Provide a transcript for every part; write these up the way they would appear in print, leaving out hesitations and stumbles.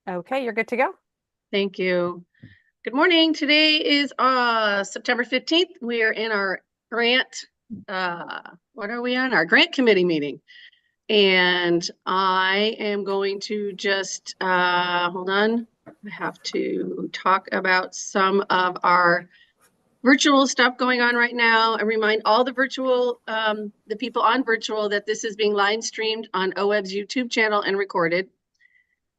Okay, you're good to go. Thank you. Good morning. Today is September 15th. We are in our grant, what are we on? Our grant committee meeting. And I am going to just, hold on. I have to talk about some of our virtual stuff going on right now and remind all the the people on virtual that this is being live streamed on OWEB's YouTube channel and recorded.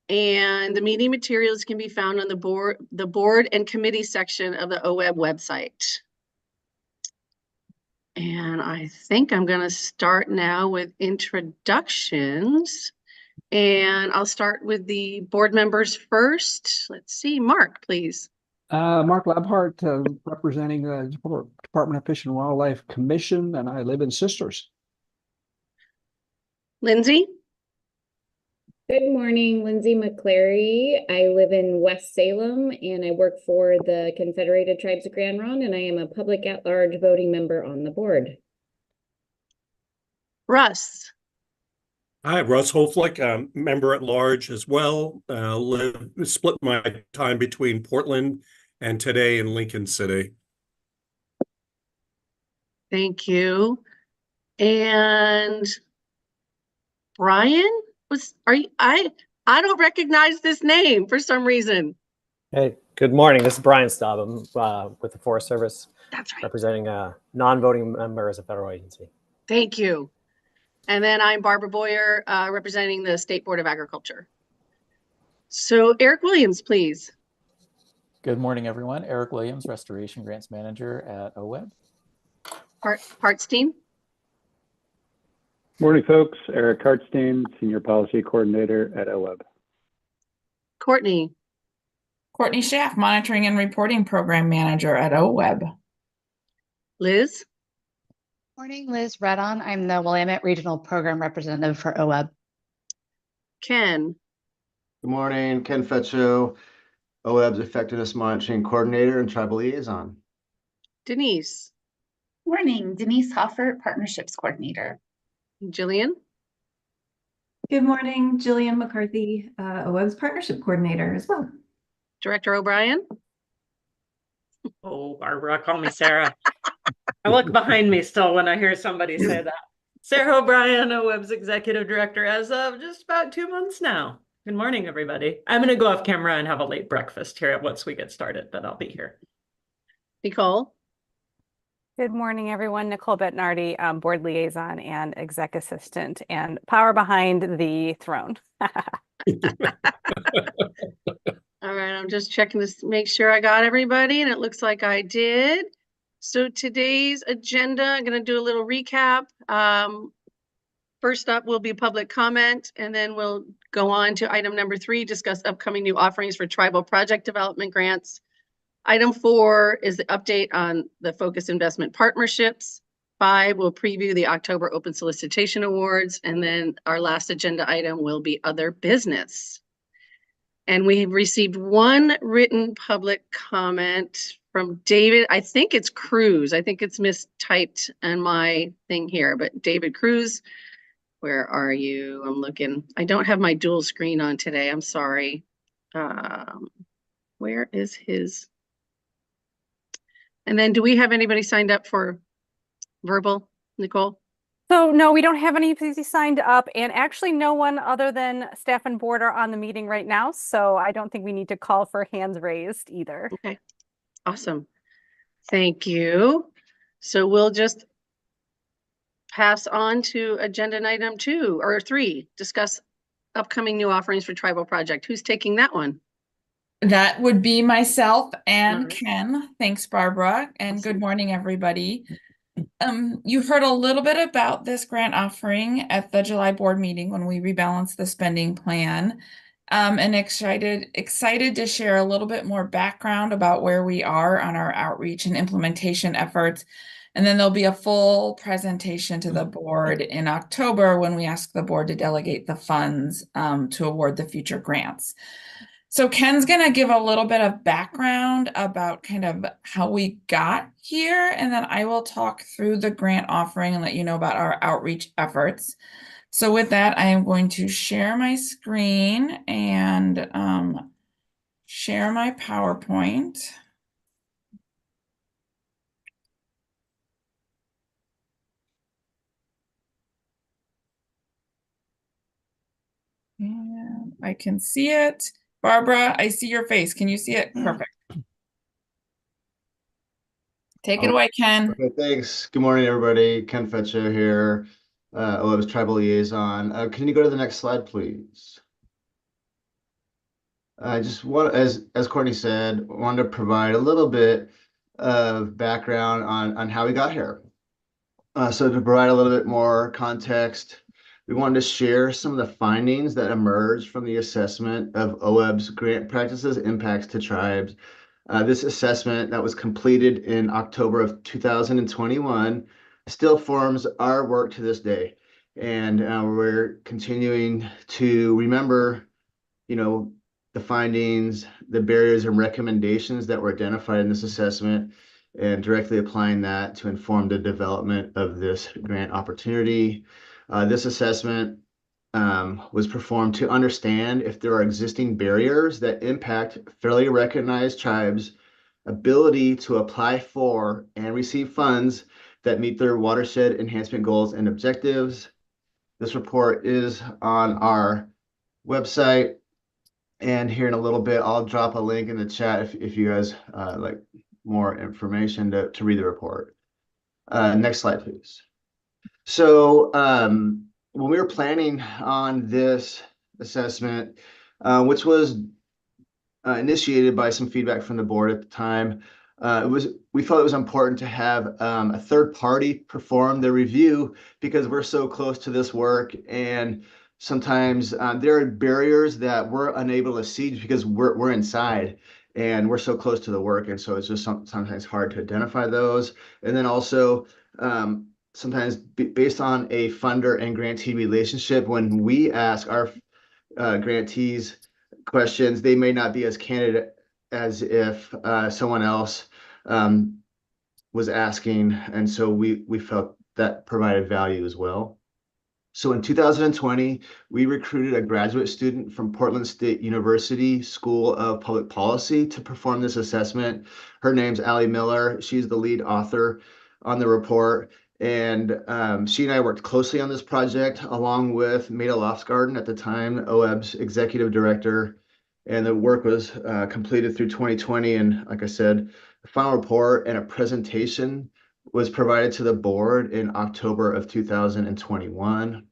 And the meeting materials can be found on the board and committee section of the OWEB website. And I think I'm going to start now with introductions. And I'll start with the board members first. Let's see, Mark, please. Mark Labhart, representing the Department of Fish and Wildlife Commission, and I live in Sisters. Lindsay. Good morning, Lindsay McClary. I live in West Salem and I work for the Confederated Tribes of Grand Ronde, and I am a public at-large voting member on the board. Russ. Hi, Russ Hoflick, member at large as well. Split my time between Portland and today in Lincoln City. Thank you. And Brian, I don't recognize this name for some reason. Hey, good morning. This is Brian Staub. I'm with the Forest Service. That's right. Representing a non-voting member as a federal agency. Thank you. And then I'm Barbara Boyer, representing the State Board of Agriculture. So Eric Williams, please. Good morning, everyone. Eric Williams, Restoration Grants Manager at OWEB. Hartstein. Morning, folks. Eric Hartstein, Senior Policy Coordinator at OWEB. Courtney. Courtney Schaff, Monitoring and Reporting Program Manager at OWEB. Liz. Morning, Liz Redon. I'm the Willamette Regional Program Representative for OWEB. Ken. Good morning, Ken Fetcho, OWEB's Effectiveness Monitoring Coordinator and Tribal Liaison. Denise. Morning, Denise Hoffert, Partnerships Coordinator. Jillian. Good morning, Jillian McCarthy, OWEB's Partnership Coordinator as well. Director O'Brien. Oh, Barbara, call me Sarah. I look behind me still when I hear somebody say that. Sarah O'Brien, OWEB's Executive Director as of just about 2 months now. Good morning, everybody. I'm going to go off camera and have a late breakfast here once we get started, but I'll be here. Nicole. Good morning, everyone. Nicole Bettinardi, Board Liaison and Exec Assistant, and power behind the throne. All right, I'm just checking to make sure I got everybody, and it looks like I did. So today's agenda, I'm going to do a little recap. First up will be public comment, and then we'll go on to item number 3, discuss upcoming new offerings for tribal project development grants. Item 4 is the update on the Focus Investment Partnerships. 5 will preview the October open solicitation awards, and then our last agenda item will be other business. And we have received one written public comment from David. I think it's Cruz. I think it's mistyped on my thing here, but David Cruz, where are you? I'm looking. I don't have my dual screen on today. I'm sorry. Where is his? And then do we have anybody signed up for verbal, Nicole? So no, we don't have anybody signed up, and actually no one other than staff and board are on the meeting right now. So I don't think we need to call for hands raised either. Okay, awesome. Thank you. So we'll just pass on to agenda item 2 or 3, discuss upcoming new offerings for tribal project. Who's taking that one? That would be myself and Ken. Thanks, Barbara. And good morning, everybody. You heard a little bit about this grant offering at the July board meeting when we rebalanced the spending plan. And excited to share a little bit more background about where we are on our outreach and implementation efforts. And then there'll be a full presentation to the board in October when we ask the board to delegate the funds to award the future grants. So Ken's going to give a little bit of background about kind of how we got here, and then I will talk through the grant offering and let you know about our outreach efforts. So with that, I am going to share my screen and share my PowerPoint. And I can see it. Barbara, I see your face. Can you see it? Perfect. Take it away, Ken. Okay, thanks. Good morning, everybody. Ken Fetcho here, OWEB's Tribal Liaison. Can you go to the next slide, please? I just want, as Courtney said, wanted to provide a little bit of background on how we got here. So to provide a little bit more context, we wanted to share some of the findings that emerged from the assessment of OWEB's grant practices impacts to tribes. This assessment that was completed in October of 2021 still forms our work to this day. And we're continuing to remember, the findings, the barriers and recommendations that were identified in this assessment, and directly applying that to inform the development of this grant opportunity. This assessment was performed to understand if there are existing barriers that impact fairly recognized tribes' ability to apply for and receive funds that meet their watershed enhancement goals and objectives. This report is on our website, and here in a little bit, I'll drop a link in the chat if you guys like more information to read the report. Next slide, please. So when we were planning on this assessment, which was initiated by some feedback from the board at the time, we felt it was important to have a third party perform the review because we're so close to this work, and sometimes there are barriers that we're unable to see because we're inside and we're so close to the work, and so it's just sometimes hard to identify those. And then also sometimes based on a funder and grantee relationship, when we ask our grantees questions, they may not be as candid as if someone else was asking, and so we felt that provided value as well. So in 2020, we recruited a graduate student from Portland State University School of Public Policy to perform this assessment. Her name's Allie Miller. She's the lead author on the report. And she and I worked closely on this project, along with Maida Lofsgarden, at the time, OWEB's executive director. And the work was completed through 2020. And like I said, the final report and a presentation was provided to the board in October of 2021.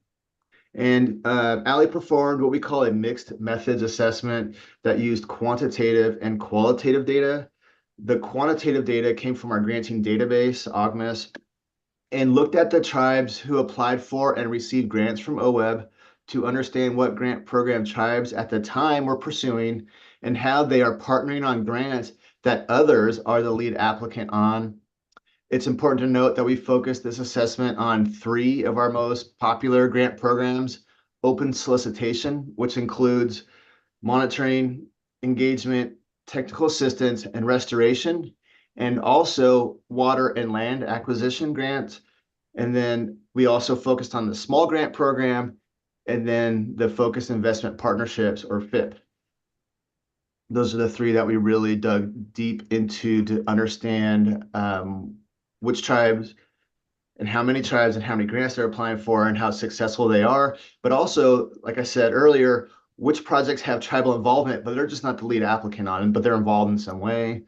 And Allie performed what we call a mixed methods assessment that used quantitative and qualitative data. The quantitative data came from our granting database, OGMAS, and looked at the tribes who applied for and received grants from OWEB to understand what grant program tribes at the time were pursuing and how they are partnering on grants that others are the lead applicant on. It's important to note that we focused this assessment on 3 of our most popular grant programs: open solicitation, which includes monitoring, engagement, technical assistance, and restoration, and also water and land acquisition grants. And then we also focused on the small grant program, and then the focused investment partnerships, or FIP. Those are the 3 that we really dug deep into to understand which tribes and how many tribes and how many grants they're applying for and how successful they are. But also, like I said earlier, which projects have tribal involvement, but they're just not the lead applicant on it, but they're involved in some way.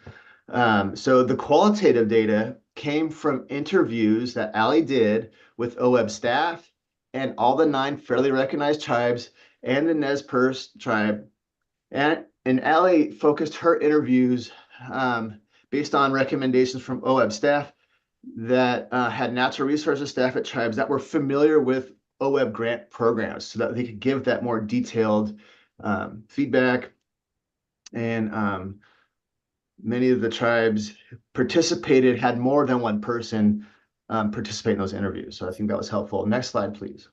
So the qualitative data came from interviews that Allie did with OWEB staff and all the 9 fairly recognized tribes and the Nez Perce tribe. And Allie focused her interviews based on recommendations from OWEB staff that had natural resources staff at tribes that were familiar with OWEB grant programs so that they could give that more detailed feedback. And many of the tribes participated, had more than one person participate in those interviews. So I think that was helpful. Next slide, please.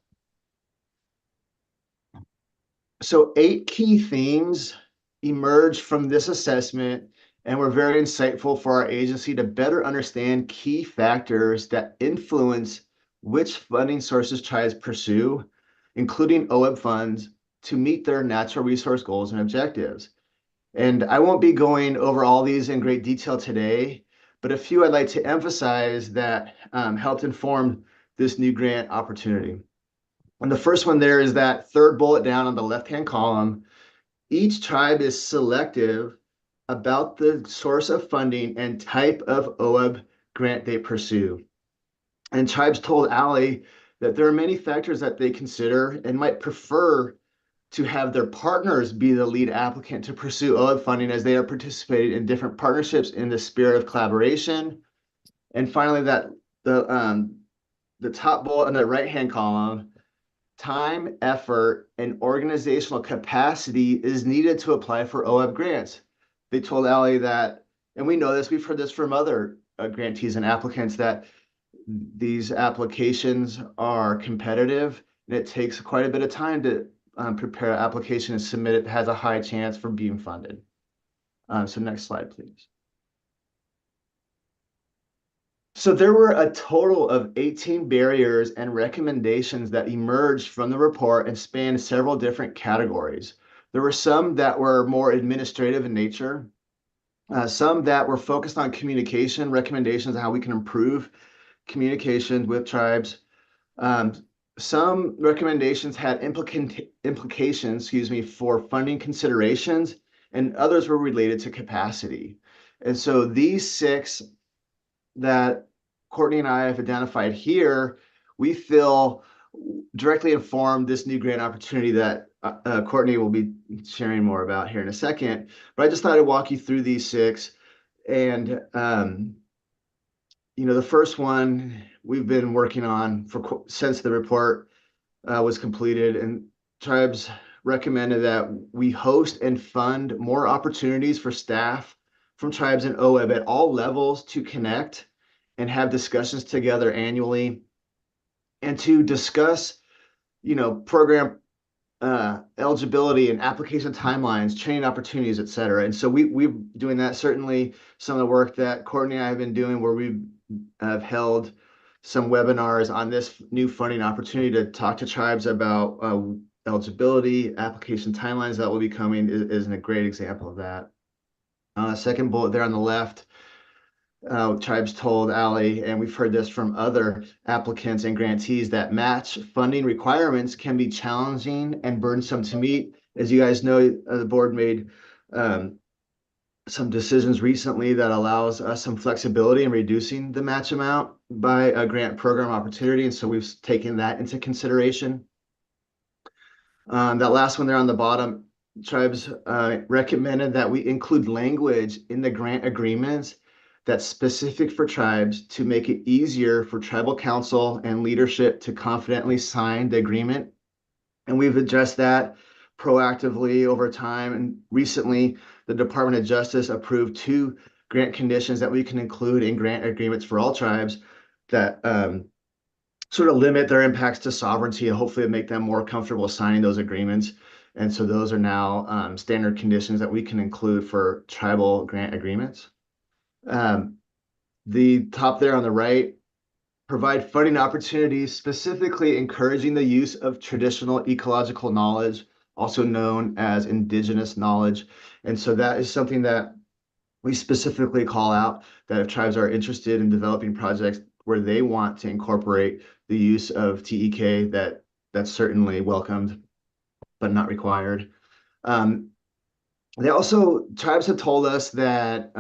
So 8 key themes emerged from this assessment and were very insightful for our agency to better understand key factors that influence which funding sources tribes pursue. including OWEB funds, to meet their natural resource goals and objectives. And I won't be going over all these in great detail today, but a few I'd like to emphasize that helped inform this new grant opportunity. And the first one there is that third bullet down on the left-hand column. Each tribe is selective about the source of funding and type of OWEB grant they pursue. And tribes told Allie that there are many factors that they consider and might prefer to have their partners be the lead applicant to pursue OWEB funding, as they are participating in different partnerships in the spirit of collaboration. And finally, that the top bullet on the right-hand column, time, effort, and organizational capacity is needed to apply for OWEB grants. They told Allie that, and we know this, we've heard this from other grantees and applicants, that these applications are competitive and it takes quite a bit of time to prepare an application and submit it. Has a high chance for being funded. So next slide, please. So there were a total of 18 barriers and recommendations that emerged from the report and spanned several different categories. There were some that were more administrative in nature, some that were focused on communication, recommendations on how we can improve communication with tribes. Some recommendations had implications, for funding considerations, and others were related to capacity. And so these 6 that Courtney and I have identified here, we feel directly informed this new grant opportunity that Courtney will be sharing more about here in a second. But I just thought I'd walk you through these 6. And, the first one we've been working on since the report was completed, and tribes recommended that we host and fund more opportunities for staff from tribes and OWEB at all levels to connect and have discussions together annually, and to discuss, program eligibility and application timelines, training opportunities, et cetera. And so we're doing that. Certainly some of the work that Courtney and I have been doing, where we have held some webinars on this new funding opportunity to talk to tribes about eligibility, application timelines that will be coming, is a great example of that. Second bullet there on the left, tribes told Allie, and we've heard this from other applicants and grantees, that match funding requirements can be challenging and burdensome to meet. As you guys know, the board made some decisions recently that allows us some flexibility in reducing the match amount by a grant program opportunity. And so we've taken that into consideration. That last one there on the bottom, tribes recommended that we include language in the grant agreements that's specific for tribes to make it easier for tribal council and leadership to confidently sign the agreement. And we've addressed that proactively over time. And recently, the Department of Justice approved 2 grant conditions that we can include in grant agreements for all tribes that sort of limit their impacts to sovereignty and hopefully make them more comfortable signing those agreements. And so those are now standard conditions that we can include for tribal grant agreements. The top there on the right, provide funding opportunities, specifically encouraging the use of traditional ecological knowledge, also known as indigenous knowledge. And so that is something that we specifically call out, that if tribes are interested in developing projects where they want to incorporate the use of TEK, that's certainly welcomed, but not required. Tribes have told us that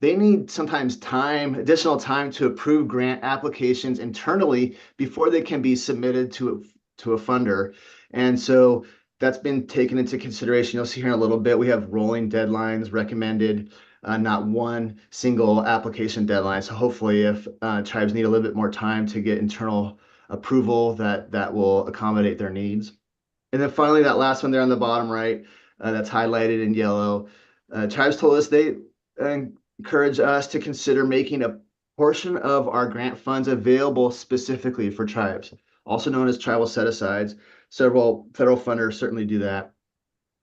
they need sometimes additional time to approve grant applications internally before they can be submitted to a funder. And so that's been taken into consideration. You'll see here in a little bit, we have rolling deadlines recommended, not one single application deadline. So hopefully if tribes need a little bit more time to get internal approval, that will accommodate their needs. And then finally, that last one there on the bottom right, that's highlighted in yellow, tribes told us they encourage us to consider making a portion of our grant funds available specifically for tribes, also known as tribal set-asides. Several federal funders certainly do that.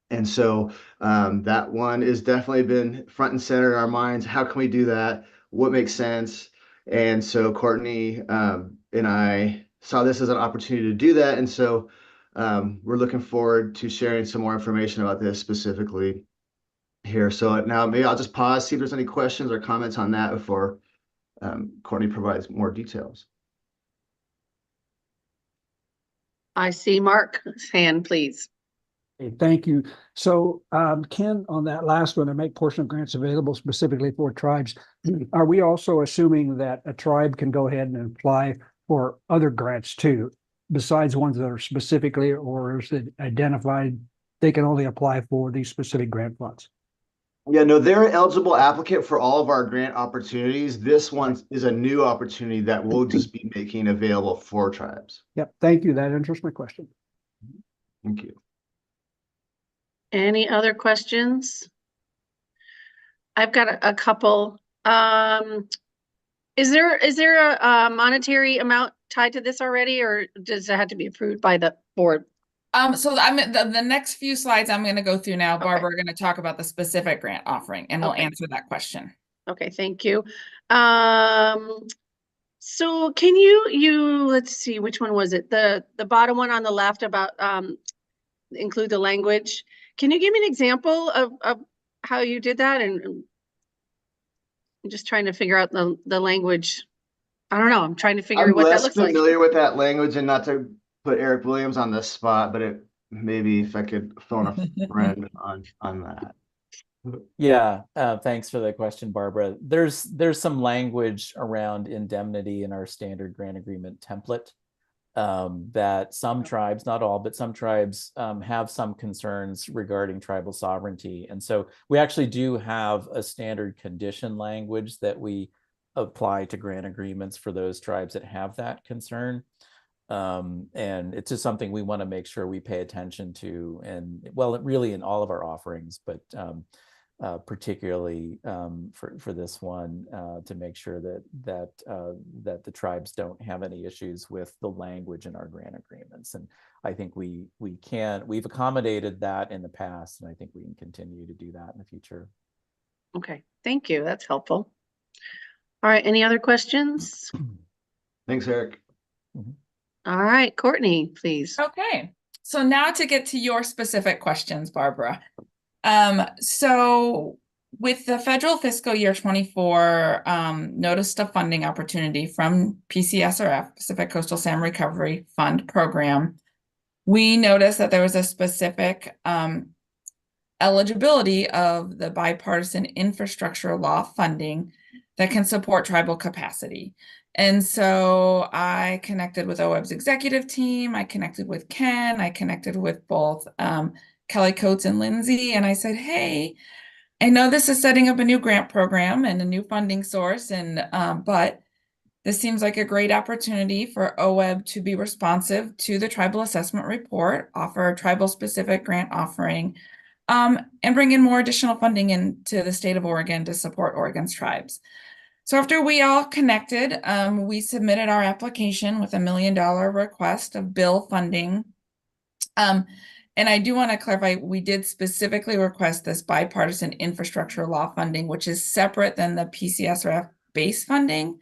And so that one has definitely been front and center in our minds. How can we do that? What makes sense? And so Courtney and I saw this as an opportunity to do that. And so We're looking forward to sharing some more information about this specifically here. So now maybe I'll just pause, see if there's any questions or comments on that before Courtney provides more details. I see Mark's hand, please. Okay, thank you. So, Ken, on that last one, to make portion of grants available specifically for tribes, are we also assuming that a tribe can go ahead and apply for other grants too, besides ones that are specifically, or is it identified they can only apply for these specific grant funds? Yeah, no, they're an eligible applicant for all of our grant opportunities. This one is a new opportunity that we'll just be making available for tribes. Yep, thank you. That answers my question. Thank you. Any other questions? I've got a couple. Is there a monetary amount tied to this already, or does it have to be approved by the board? So the next few slides I'm going to go through now, Barbara, are going to talk about the specific grant offering, and we'll answer that question. Okay, thank you. So can you let's see, which one was it? The bottom one on the left about include the language. Can you give me an example of how you did that? And I'm just trying to figure out the language. I don't know. I'm trying to figure out what that looks like. I'm less familiar with that language, and not to put Eric Williams on the spot, but maybe if I could phone a friend on that. Yeah, thanks for the question, Barbara. There's some language around indemnity in our standard grant agreement template that some tribes, not all, but some tribes have some concerns regarding tribal sovereignty. And so we actually do have a standard condition language that we apply to grant agreements for those tribes that have that concern. And it's just something we want to make sure we pay attention to, and well, really in all of our offerings, but particularly for this one, to make sure that the tribes don't have any issues with the language in our grant agreements. And I think we've accommodated that in the past, and I think we can continue to do that in the future. Okay, thank you. That's helpful. All right, any other questions? Thanks, Eric. All right, Courtney, please. Okay, so now to get to your specific questions, Barbara. So with the federal fiscal year 24 notice of funding opportunity from PCSRF, Pacific Coastal Salmon Recovery Fund program, we noticed that there was a specific eligibility of the bipartisan infrastructure law funding that can support tribal capacity. And so I connected with OWEB's executive team, I connected with Ken, I connected with both Kelly Coates and Lindsay, and I said, hey, I know this is setting up a new grant program and a new funding source, and but this seems like a great opportunity for OWEB to be responsive to the tribal assessment report, offer a tribal specific grant offering, and bring in more additional funding into the state of Oregon to support Oregon's tribes. So after we all connected, we submitted our application with $1 million request of bill funding. And I do want to clarify, we did specifically request this bipartisan infrastructure law funding, which is separate than the PCSRF base funding,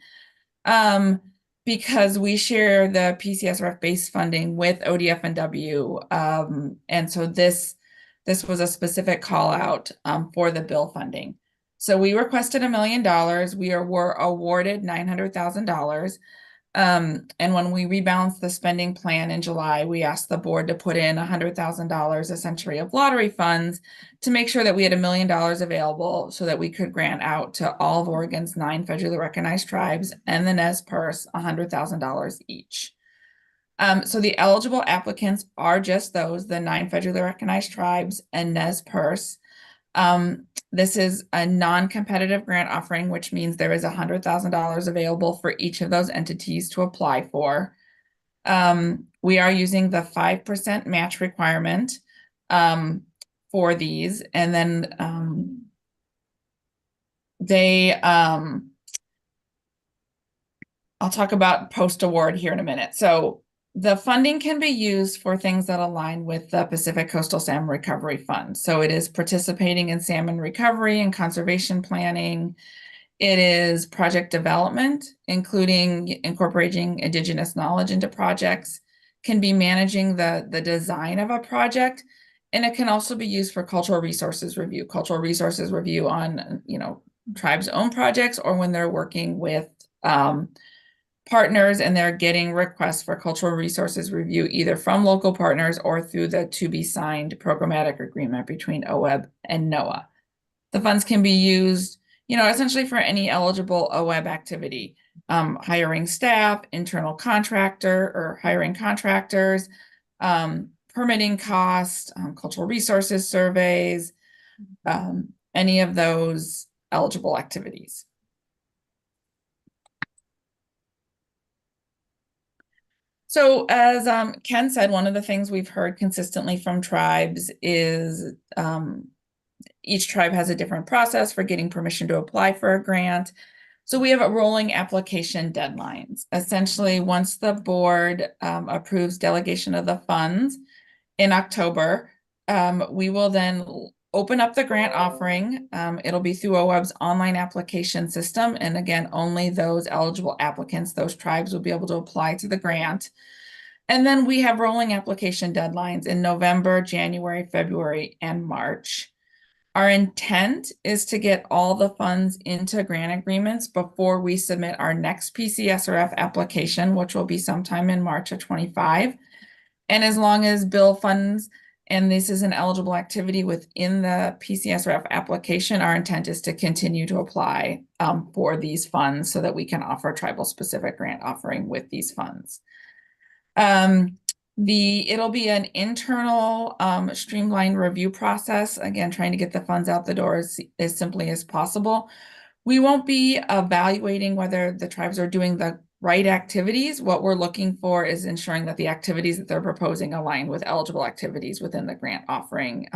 because we share the PCSRF base funding with ODF&W. And so this was a specific call out for the bill funding. So we requested $1 million. We were awarded $900,000. And when we rebalanced the spending plan in July, we asked the board to put in $100,000 essentially of lottery funds to make sure that we had $1 million available so that we could grant out to all of Oregon's 9 federally recognized tribes and the NES purse $100,000 each. So the eligible applicants are just those, the 9 federally recognized tribes and NES purse. This is a non-competitive grant offering, which means there is $100,000 available for each of those entities to apply for. We are using the 5% match requirement for these, and then I'll talk about post-award here in a minute. So the funding can be used for things that align with the Pacific Coastal Salmon Recovery Fund. So it is participating in salmon recovery and conservation planning. It is project development, including incorporating Indigenous knowledge into projects. can be managing the design of a project. And it can also be used for cultural resources review on, tribes' own projects, or when they're working with partners and they're getting requests for cultural resources review either from local partners or through the to be signed programmatic agreement between OWEB and NOAA. The funds can be used, essentially for any eligible OWEB activity, hiring staff, internal contractor or hiring contractors, permitting costs, cultural resources surveys, any of those eligible activities. So as Ken said, one of the things we've heard consistently from tribes is each tribe has a different process for getting permission to apply for a grant. So we have a rolling application deadlines. Essentially, once the board approves delegation of the funds in October, we will then open up the grant offering. It'll be through OWEB's online application system. And again, only those eligible applicants, those tribes, will be able to apply to the grant. And then we have rolling application deadlines in November, January, February, and March. Our intent is to get all the funds into grant agreements before we submit our next PCSRF application, which will be sometime in March of 25. And as long as bill funds, and this is an eligible activity within the PCSRF application, our intent is to continue to apply for these funds so that we can offer tribal specific grant offering with these funds. It'll be an internal streamlined review process, again, trying to get the funds out the door as simply as possible. We won't be evaluating whether the tribes are doing the right activities. What we're looking for is ensuring that the activities that they're proposing align with eligible activities within the grant offering.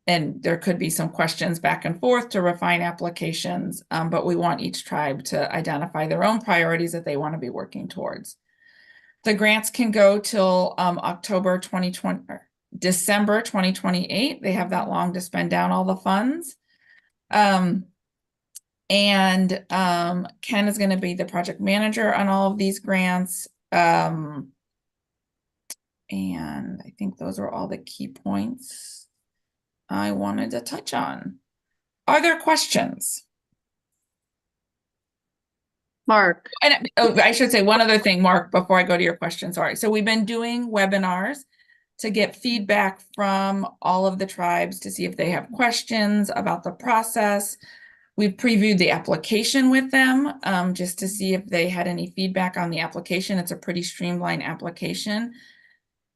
And there could be some questions back and forth to refine applications, but we want each tribe to identify their own priorities that they want to be working towards. The grants can go till October 2020, or December 2028. They have that long to spend down all the funds. And Ken is going to be the project manager on all of these grants. And I think those are all the key points I wanted to touch on. Are there questions? Mark. And I should say one other thing, Mark, before I go to your question. Sorry. So we've been doing webinars to get feedback from all of the tribes to see if they have questions about the process. We've previewed the application with them just to see if they had any feedback on the application. It's a pretty streamlined application.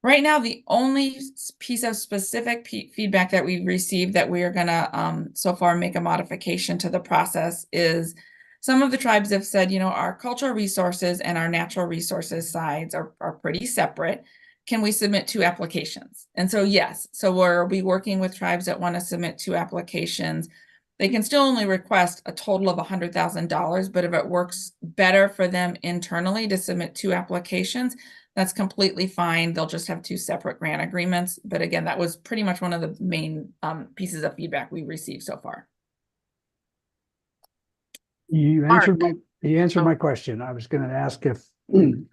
Right now, the only piece of specific feedback that we've received that we are going to so far make a modification to the process is some of the tribes have said, our cultural resources and our natural resources sides are pretty separate. Can we submit 2 applications? And so, yes. So we'll be working with tribes that want to submit 2 applications. They can still only request a total of $100,000, but if it works better for them internally to submit 2 applications, that's completely fine. They'll just have 2 separate grant agreements. But again, that was pretty much one of the main pieces of feedback we received so far. You answered my question. I was going to ask if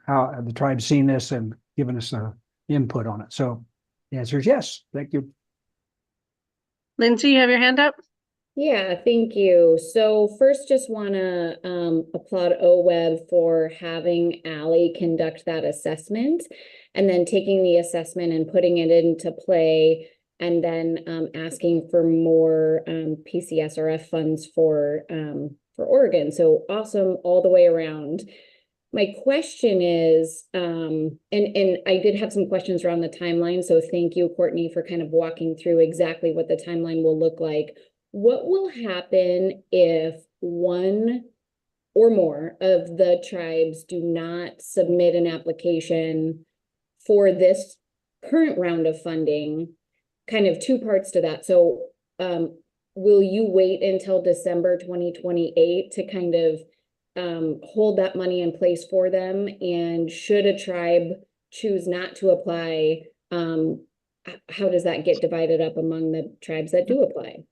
how have the tribe seen this and given us their input on it. So the answer is yes. Thank you. Lindsay, you have your hand up? Yeah, thank you. So first, just want to applaud OWEB for having Allie conduct that assessment and then taking the assessment and putting it into play and then asking for more PCSRF funds for Oregon. So awesome all the way around. My question is, and I did have some questions around the timeline. So thank you, Courtney, for kind of walking through exactly what the timeline will look like. What will happen if one or more of the tribes do not submit an application for this current round of funding? Kind of 2 parts to that. So will you wait until December 2028 to kind of hold that money in place for them? And should a tribe choose not to apply, how does that get divided up among the tribes that do apply?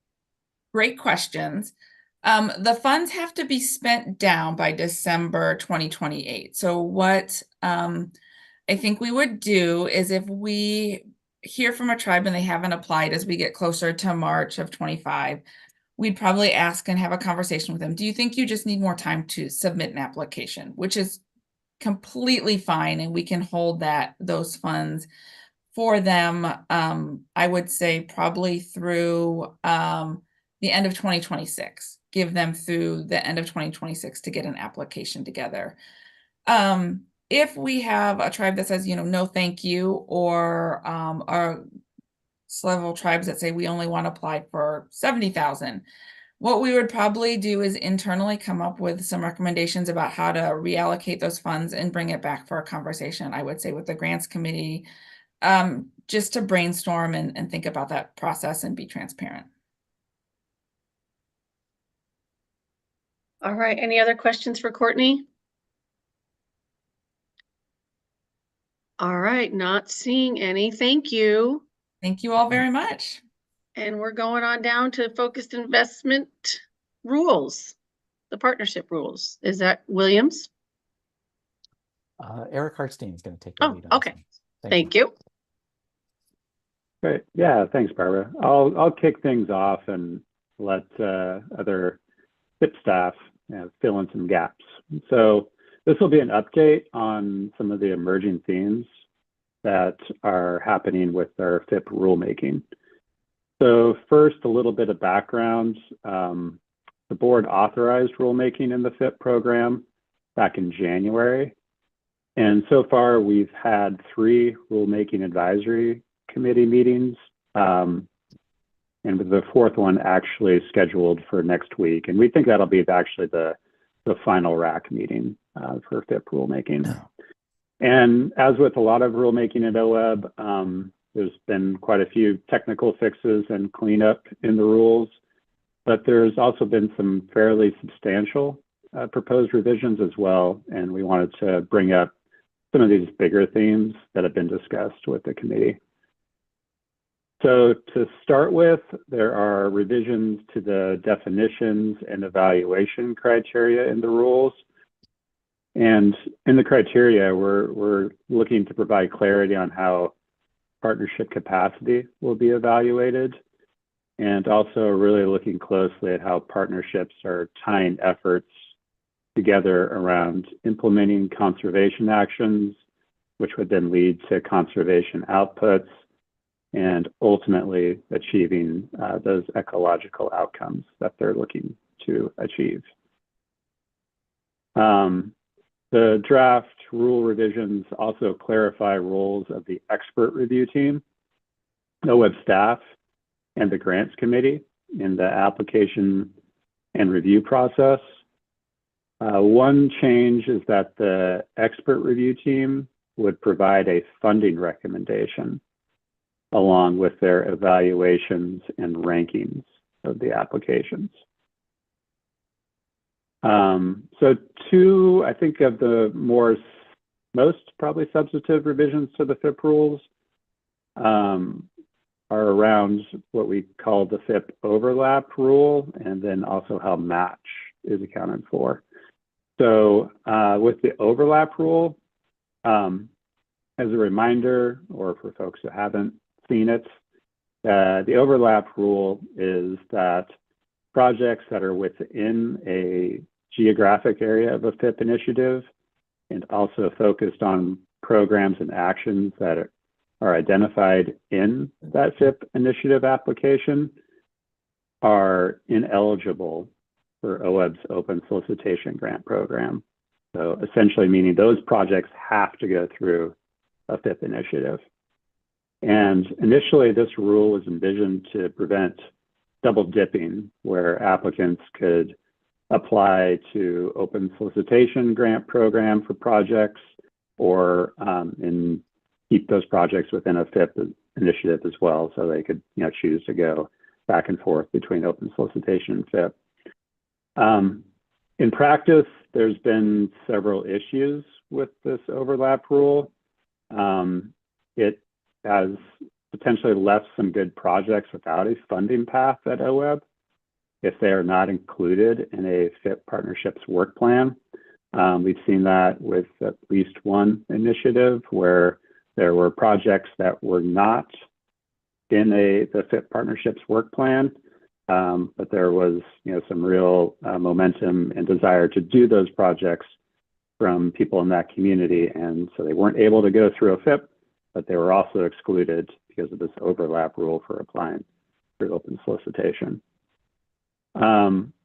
Great questions. The funds have to be spent down by December 2028. So what I think we would do is if we hear from a tribe and they haven't applied as we get closer to March of 25, we'd probably ask and have a conversation with them. Do you think you just need more time to submit an application, which is completely fine, and we can hold those funds for them, I would say probably through the end of 2026. Give them through the end of 2026 to get an application together. If we have a tribe that says, no, thank you, or our several tribes that say we only want to apply for 70,000, what we would probably do is internally come up with some recommendations about how to reallocate those funds and bring it back for a conversation, I would say, with the grants committee, just to brainstorm and think about that process and be transparent. All right, any other questions for Courtney? All right, not seeing any. Thank you. Thank you all very much. And we're going on down to focused investment rules, the partnership rules. Is that Williams? Eric Hartstein is going to take the lead on okay. this one. Thank you. Great. Yeah, thanks, Barbara. I'll kick things off and let other SIP staff fill in some gaps. So this will be an update on some of the emerging themes that are happening with our FIP rulemaking. So first, a little bit of background. The board authorized rulemaking in the FIP program back in January. And so far, we've had 3 rulemaking advisory committee meetings, and with the 4th one actually scheduled for next week. And we think that'll be actually the final RAC meeting for FIP rulemaking. And as with a lot of rulemaking at OWEB, there's been quite a few technical fixes and cleanup in the rules, but there's also been some fairly substantial proposed revisions as well. And we wanted to bring up some of these bigger themes that have been discussed with the committee. So to start with, there are revisions to the definitions and evaluation criteria in the rules. And in the criteria, we're looking to provide clarity on how partnership capacity will be evaluated, and also really looking closely at how partnerships are tying efforts together around implementing conservation actions, which would then lead to conservation outputs, and ultimately achieving those ecological outcomes that they're looking to achieve. The draft rule revisions also clarify roles of the expert review team, OWEB staff, and the grants committee in the application and review process. One change is that the expert review team would provide a funding recommendation along with their evaluations and rankings of the applications. So 2, I think, of the most probably substantive revisions to the FIP rules are around what we call the FIP overlap rule, and then also how match is accounted for. So with the overlap rule, as a reminder, or for folks who haven't seen it, the overlap rule is that projects that are within a geographic area of a FIP initiative and also focused on programs and actions that are identified in that FIP initiative application are ineligible for OWEB's open solicitation grant program. So essentially meaning those projects have to go through a FIP initiative. And initially this rule was envisioned to prevent double dipping, where applicants could apply to open solicitation grant program for projects, or and keep those projects within a FIP initiative as well, so they could choose to go back and forth between open solicitation and FIP. In practice, there's been several issues with this overlap rule. It has potentially left some good projects without a funding path at OWEB if they are not included in a FIP partnerships work plan. We've seen that with at least one initiative where there were projects that were not in the FIP Partnerships work plan, but there was some real momentum and desire to do those projects from people in that community, and so they weren't able to go through a FIP, but they were also excluded because of this overlap rule for applying through open solicitation.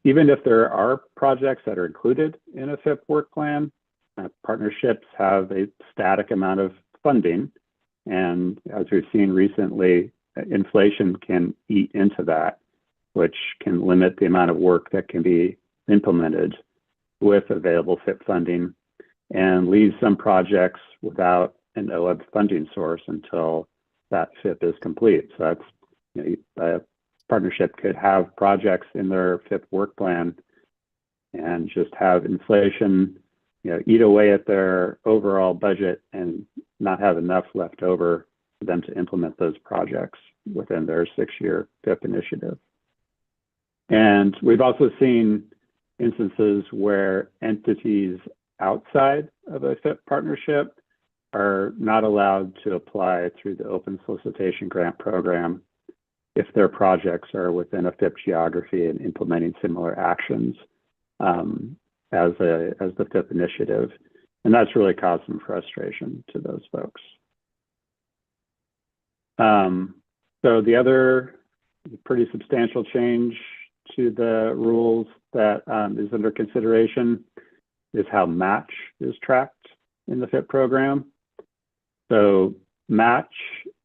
Even if there are projects that are included in a FIP work plan, partnerships have a static amount of funding, and as we've seen recently, inflation can eat into that, which can limit the amount of work that can be implemented with available FIP funding and leave some projects without an OWEB funding source until that FIP is complete. So that's, a partnership could have projects in their FIP work plan and just have inflation, eat away at their overall budget and not have enough left over for them to implement those projects within their 6-year FIP initiative. And we've also seen instances where entities outside of a FIP partnership are not allowed to apply through the open solicitation grant program if their projects are within a FIP geography and implementing similar actions as the FIP initiative. And that's really caused some frustration to those folks. So the other pretty substantial change to the rules that is under consideration is how match is tracked in the FIP program. So match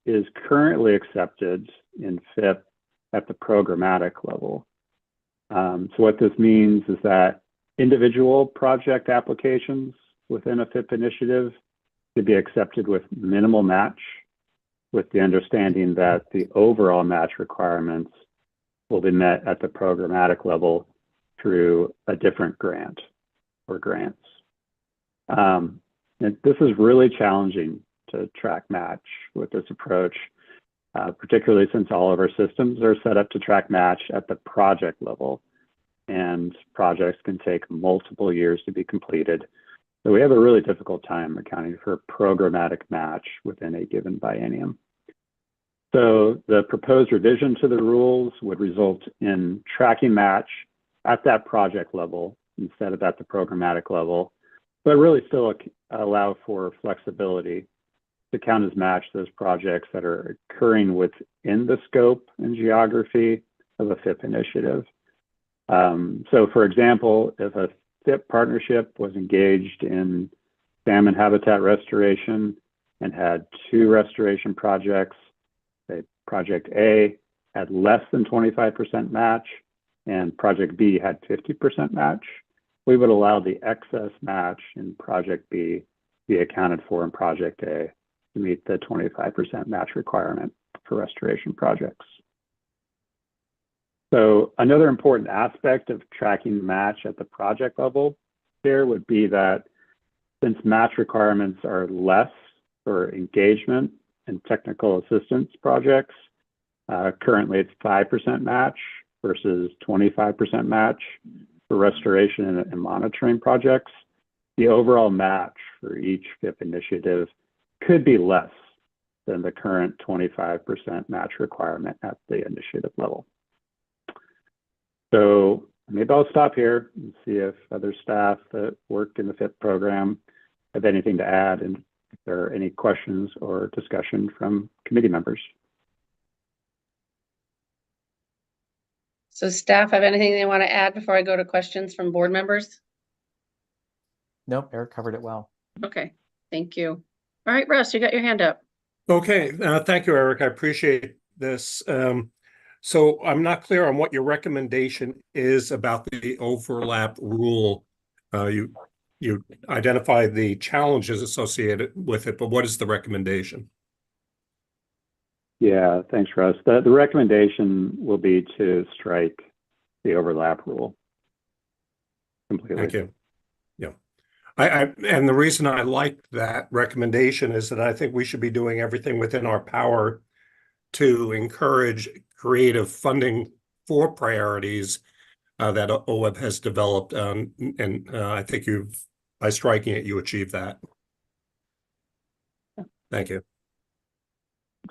is currently accepted in FIP at the programmatic level. So what this means is that individual project applications within a FIP initiative to be accepted with minimal match, with the understanding that the overall match requirements will be met at the programmatic level through a different grant or grants. And this is really challenging to track match with this approach, particularly since all of our systems are set up to track match at the project level, and projects can take multiple years to be completed. So we have a really difficult time accounting for programmatic match within a given biennium. So the proposed revision to the rules would result in tracking match at that project level instead of at the programmatic level, but really still allow for flexibility to count as match those projects that are occurring within the scope and geography of a FIP initiative. So for example, if a FIP partnership was engaged in salmon habitat restoration and had 2 restoration projects, say project A had less than 25% match and project B had 50% match, we would allow the excess match in project B be accounted for in project A to meet the 25% match requirement for restoration projects. So another important aspect of tracking match at the project level here would be that since match requirements are less for engagement and technical assistance projects, currently it's 5% match versus 25% match for restoration and monitoring projects, the overall match for each FIP initiative could be less than the current 25% match requirement at the initiative level. So maybe I'll stop here and see if other staff that work in the FIP program have anything to add and if there are any questions or discussion from committee members. So staff have anything they want to add before I go to questions from board members? Nope, Eric covered it well. Okay, thank you. All right, Russ, you got your hand up. Okay, thank you, Eric. I appreciate this. So I'm not clear on what your recommendation is about the overlap rule. You identify the challenges associated with it, but what is the recommendation? Yeah, thanks, Russ. The recommendation will be to strike the overlap rule completely. Thank you. Yeah. And the reason I like that recommendation is that I think we should be doing everything within our power to encourage creative funding for priorities that OWEB has developed. And I think you've By striking it, you achieve that. Thank you.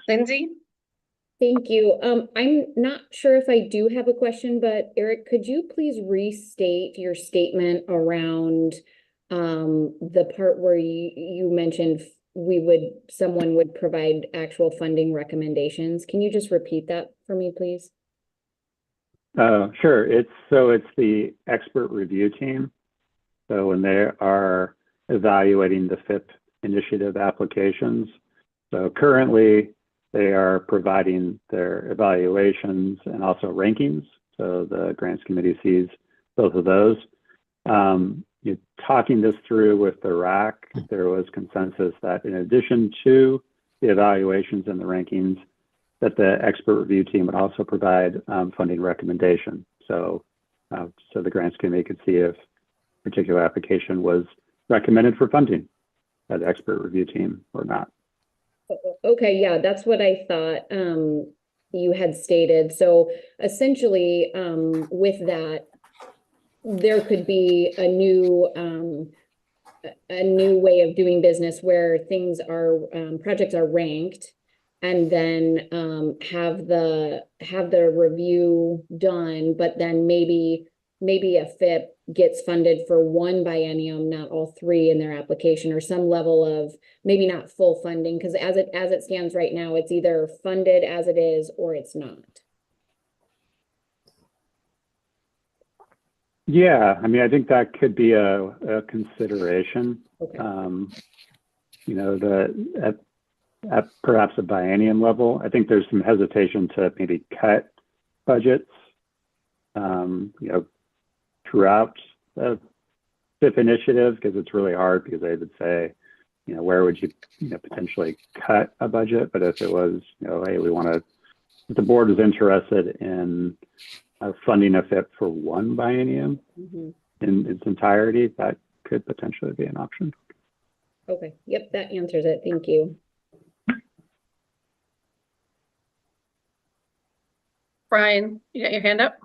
Lindsay? Thank you. I'm not sure if I do have a question, but Eric, could you please restate your statement around the part where you mentioned someone would provide actual funding recommendations? Can you just repeat that for me, please? Sure. It's the expert review team. So when they are evaluating the FIP initiative applications, so currently they are providing their evaluations and also rankings. So the grants committee sees both of those. You're talking this through with the RAC, there was consensus that in addition to the evaluations and the rankings, that the expert review team would also provide funding recommendation. So the grants committee could see if a particular application was recommended for funding by the expert review team or not. Okay, yeah, that's what I thought you had stated. So essentially, with that, there could be a new way of doing business where things are projects are ranked, and then have the review done, but then maybe a FIP gets funded for one biennium, not all three in their application, or some level of maybe not full funding, because as it stands right now, it's either funded as it is or it's not. Yeah, I mean, I think that could be a consideration. Okay. You know, at perhaps a biennium level, I think there's some hesitation to maybe cut budgets, you know, throughout the FIP initiative, because it's really hard, because they would say, you know, where would you potentially cut a budget? But if it was, you know, hey, if the board is interested in funding a FIP for one biennium in its entirety, that could potentially be an option. Okay, yep, that answers it. Thank you. Brian, you got your hand up?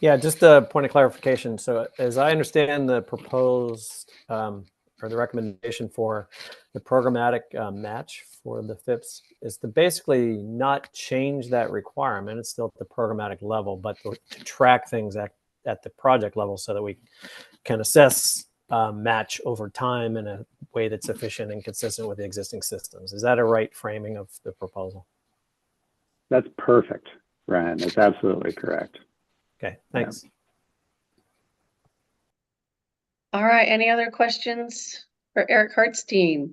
Yeah, just a point of clarification. So as I understand the proposed or the recommendation for the programmatic match for the FIPS is to basically not change that requirement. It's still at the programmatic level, but to track things at the project level so that we can assess match over time in a way that's efficient and consistent with the existing systems. Is that a right framing of the proposal? That's perfect, Ryan. That's absolutely correct. Okay, thanks. Yeah. All right, any other questions for Eric Hartstein?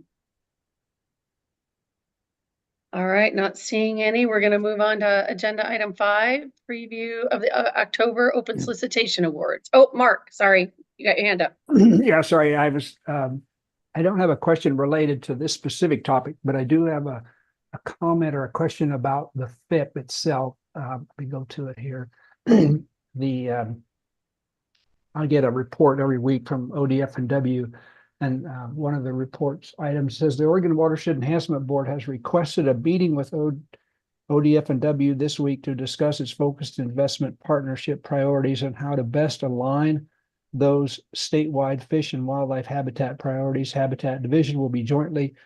All right, not seeing any. We're going to move on to agenda item 5, preview of the October open solicitation awards. Oh, Mark, sorry, you got your hand up. Yeah, sorry, I don't have a question related to this specific topic, but I do have a comment or a question about the FIP itself. Let me go to it here. I get a report every week from ODF&W, and one of the reports items says the Oregon Watershed Enhancement Board has requested a meeting with ODF&W this week to discuss its focused investment partnership priorities and how to best align those statewide fish and wildlife habitat priorities. Habitat Division will be jointly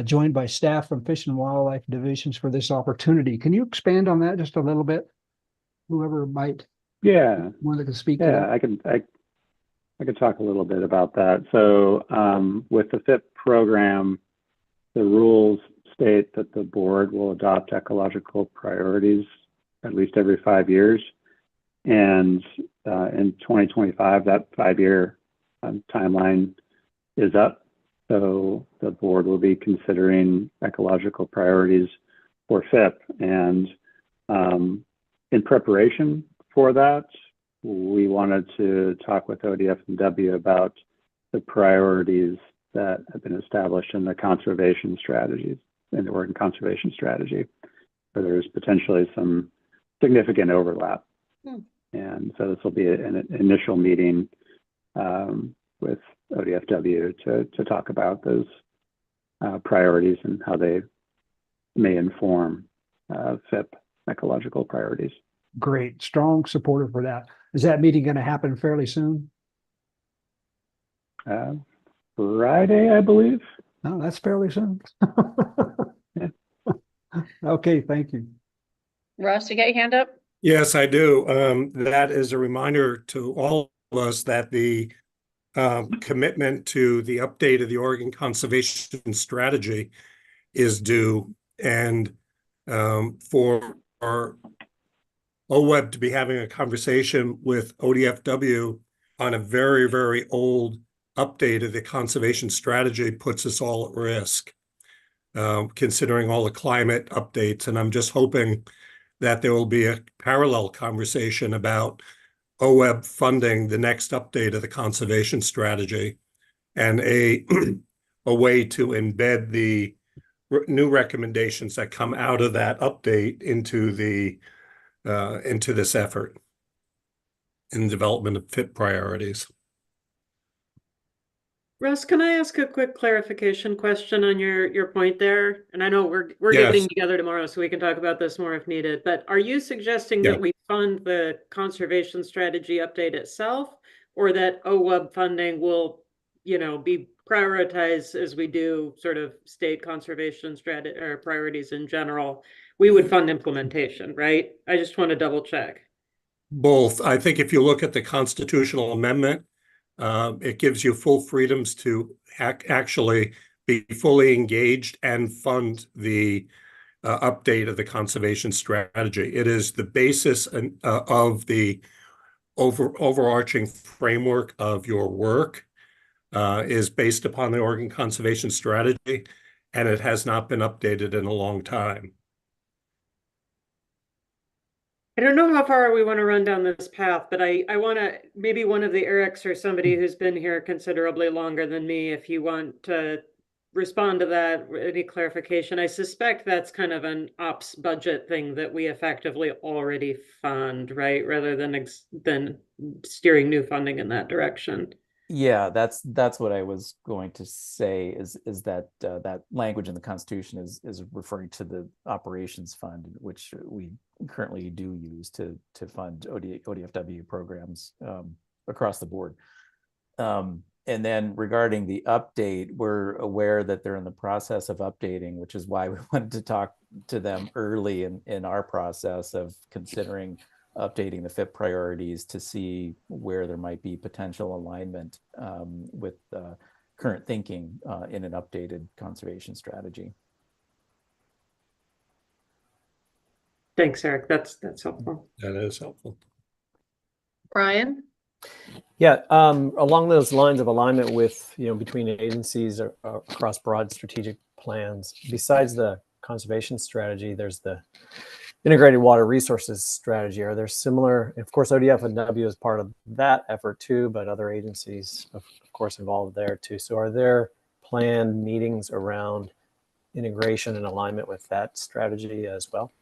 joined by staff from Fish and Wildlife Divisions for this opportunity. Can you expand on that just a little bit? Whoever might. Yeah. One that can speak to Yeah, that. I could talk a little bit about that. So with the FIP program, the rules state that the board will adopt ecological priorities at least every 5 years. And in 2025, that 5-year timeline is up. So the board will be considering ecological priorities for FIP. And in preparation for that, we wanted to talk with ODF&W about the priorities that have been established in the conservation strategies, in the Oregon Conservation Strategy, where there's potentially some significant overlap. And so this will be an initial meeting with ODF&W to talk about those priorities and how they may inform FIP ecological priorities. Great, strong supporter for that. Is that meeting going to happen fairly soon? Friday, I believe. No, that's fairly soon. Okay, thank you. Russ, you got your hand up? Yes, I do. That is a reminder to all of us that the commitment to the update of the Oregon Conservation Strategy is due, and for our OWEB to be having a conversation with ODFW on a very, very old update of the conservation strategy puts us all at risk, considering all the climate updates. And I'm just hoping that there will be a parallel conversation about OWEB funding the next update of the conservation strategy, and a way to embed the new recommendations that come out of that update into this effort in development of FIP priorities. Russ, can I ask a quick clarification question on your point there? And I know we're Yes. getting together tomorrow, so we can talk about this more if needed. But are you suggesting Yeah. that we fund the conservation strategy update itself, or that OWEB funding will, be prioritized as we do sort of state conservation strategy or priorities in general? We would fund implementation, right? I just want to double check. Both. I think if you look at the constitutional amendment, it gives you full freedoms to actually be fully engaged and fund the update of the conservation strategy. It is the basis of the overarching framework of your work, is based upon the Oregon Conservation Strategy, and it has not been updated in a long time. I don't know how far we want to run down this path, but I want to, maybe one of the Erics or somebody who's been here considerably longer than me, if you want to respond to that, any clarification. I suspect that's kind of an ops budget thing that we effectively already fund, right? Rather than steering new funding in that direction. Yeah, that's what I was going to say, is that that language in the Constitution is referring to the operations fund, which we currently do use to fund ODFW programs across the board. And then regarding the update, we're aware that they're in the process of updating, which is why we wanted to talk to them early in our process of considering updating the FIP priorities to see where there might be potential alignment with current thinking in an updated conservation strategy. Thanks, Eric. That's helpful. That is helpful. Brian? Yeah, along those lines of alignment with, between agencies across broad strategic plans, besides the conservation strategy, there's the integrated water resources strategy. Are there similar, of course, ODF&W is part of that effort too, but other agencies, of course, involved there too. So are there planned meetings around integration and alignment with that strategy as well?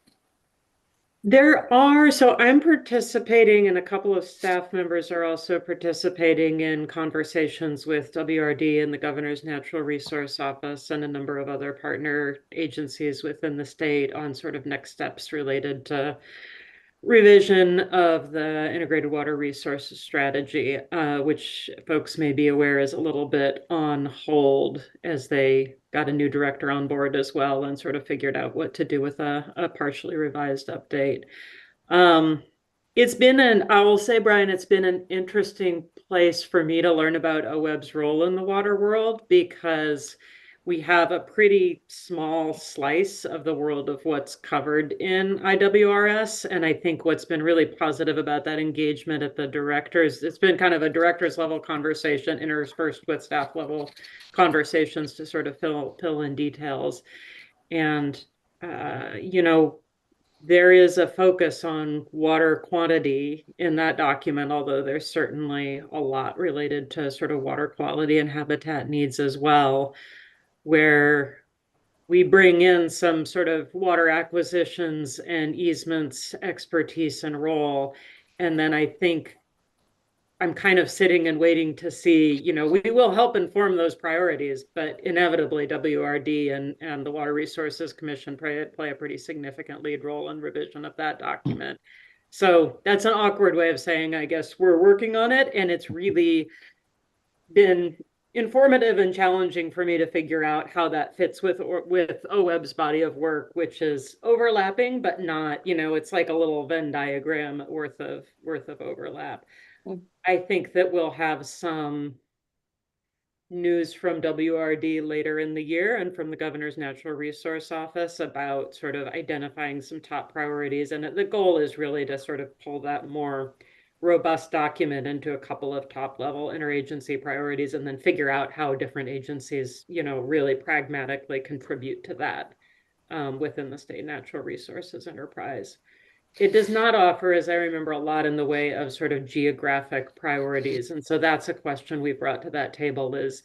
There are, so I'm participating, and a couple of staff members are also participating in conversations with WRD and the Governor's Natural Resource Office and a number of other partner agencies within the state on sort of next steps related to revision of the integrated water resources strategy, which folks may be aware is a little bit on hold as they got a new director on board as well and sort of figured out what to do with a partially revised update. It's been I will say, Brian, it's been an interesting place for me to learn about OWEB's role in the water world, because we have a pretty small slice of the world of what's covered in IWRS. And I think what's been really positive about that engagement at the directors, it's been kind of a director's level conversation interspersed with staff level conversations to sort of fill in details. And, there is a focus on water quantity in that document, although there's certainly a lot related to sort of water quality and habitat needs as well, where we bring in some sort of water acquisitions and easements expertise and role. And then I think I'm kind of sitting and waiting to see, we will help inform those priorities, but inevitably WRD and the Water Resources Commission play a pretty significant lead role in revision of that document. So that's an awkward way of saying, I guess we're working on it, and it's really been informative and challenging for me to figure out how that fits with OWEB's body of work, which is overlapping, but not, it's like a little Venn diagram worth of overlap. I think that we'll have some news from WRD later in the year and from the Governor's Natural Resource Office about sort of identifying some top priorities. And the goal is really to sort of pull that more robust document into a couple of top level interagency priorities and then figure out how different agencies, really pragmatically contribute to that within the state natural resources enterprise. It does not offer, as I remember, a lot in the way of sort of geographic priorities. And so that's a question we brought to that table is,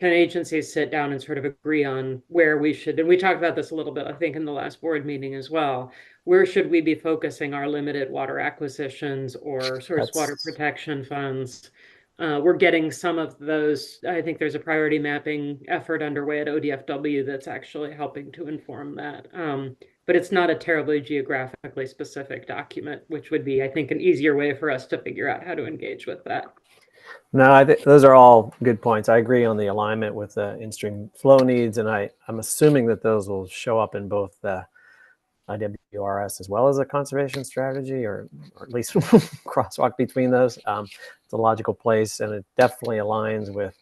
can agencies sit down and sort of agree on where we should, and we talked about this a little bit, I think, in the last board meeting as well, where should we be focusing our limited water acquisitions or source water protection funds? We're getting some of those. I think there's a priority mapping effort underway at ODFW that's actually helping to inform that. But it's not a terribly geographically specific document, which would be, I think, an easier way for us to figure out how to engage with that. No, I think those are all good points. I agree on the alignment with the in-stream flow needs, and I'm assuming that those will show up in both the IWRS as well as a conservation strategy, or at least crosswalk between those. It's a logical place, and it definitely aligns with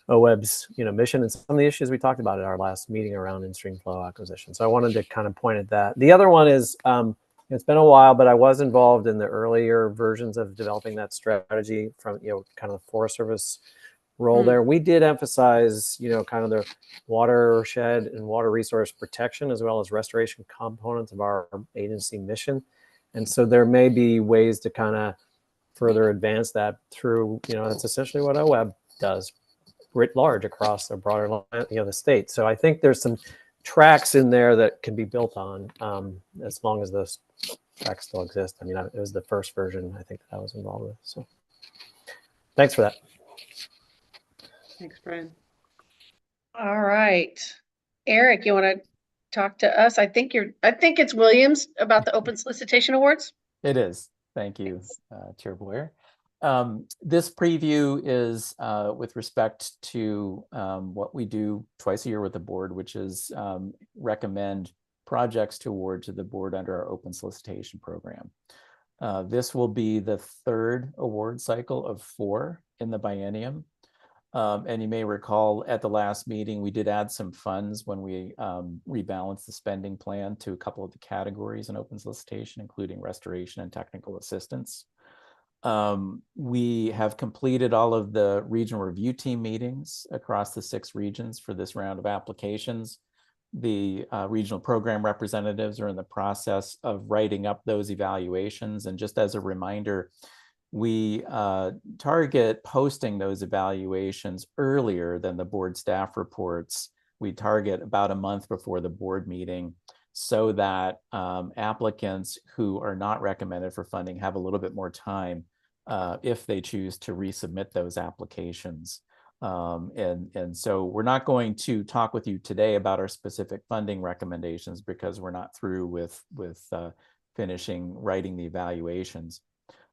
OWEB's mission and some of the issues we talked about at our last meeting around in-stream flow acquisition. So I wanted to kind of point at that. The other one is, it's been a while, but I was involved in the earlier versions of developing that strategy from, kind of the Forest Service role there. We did emphasize, kind of the watershed and water resource protection as well as restoration components of our agency mission. And so there may be ways to kind of further advance that through, that's essentially what OWEB does writ large across the broader, the state. So I think there's some tracks in there that can be built on as long as those tracks still exist. I mean, it was the first version I think that I was involved with. So thanks for that. Thanks, Brian. All right. Eric, you want to talk to us? I think it's Williams about the open solicitation awards. It is. Thank you, Chair Boyer. This preview is with respect to what we do twice a year with the board, which is recommend projects to award to the board under our open solicitation program. This will be the third award cycle of 4 in the biennium. And you may recall at the last meeting, we did add some funds when we rebalanced the spending plan to a couple of the categories in open solicitation, including restoration and technical assistance. We have completed all of the regional review team meetings across the 6 regions for this round of applications. The regional program representatives are in the process of writing up those evaluations. And just as a reminder, we target posting those evaluations earlier than the board staff reports. We target about a month before the board meeting so that applicants who are not recommended for funding have a little bit more time if they choose to resubmit those applications. And so we're not going to talk with you today about our specific funding recommendations because we're not through with finishing writing the evaluations.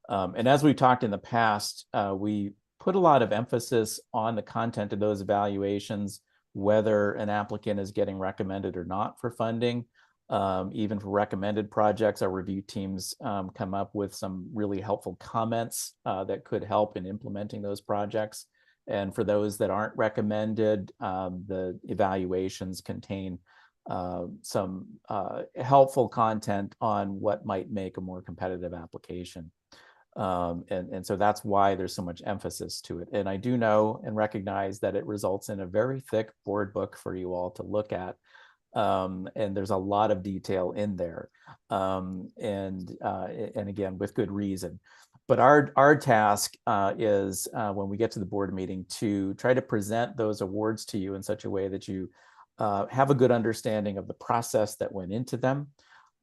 And as we've talked in the past, we put a lot of emphasis on the content of those evaluations, whether an applicant is getting recommended or not for funding. Even for recommended projects, our review teams come up with some really helpful comments that could help in implementing those projects. And for those that aren't recommended, the evaluations contain some helpful content on what might make a more competitive application. And so that's why there's so much emphasis to it. And I do know and recognize that it results in a very thick board book for you all to look at. And there's a lot of detail in there. And again, with good reason. But our task is when we get to the board meeting to try to present those awards to you in such a way that you have a good understanding of the process that went into them.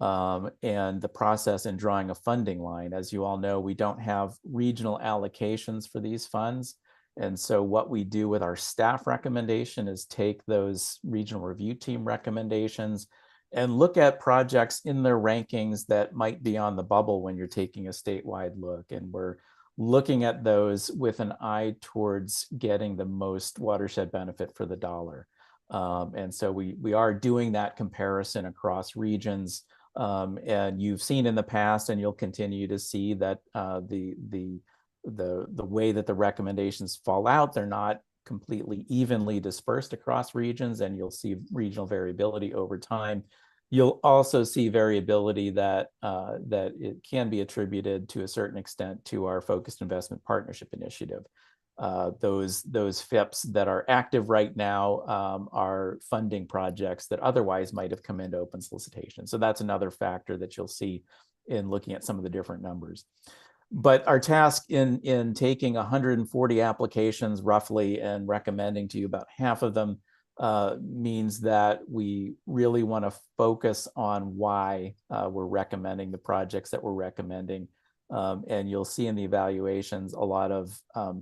And the process in drawing a funding line. As you all know, we don't have regional allocations for these funds. And so what we do with our staff recommendation is take those regional review team recommendations and look at projects in their rankings that might be on the bubble when you're taking a statewide look. And we're looking at those with an eye towards getting the most watershed benefit for the dollar. And so we are doing that comparison across regions. And you've seen in the past, and you'll continue to see that the way that the recommendations fall out, they're not completely evenly dispersed across regions, and you'll see regional variability over time. You'll also see variability that it can be attributed to a certain extent to our focused investment partnership initiative. Those FIPs that are active right now are funding projects that otherwise might have come into open solicitation. So that's another factor that you'll see in looking at some of the different numbers. But our task in taking 140 applications roughly and recommending to you about half of them means that we really want to focus on why we're recommending the projects that we're recommending. And you'll see in the evaluations a lot of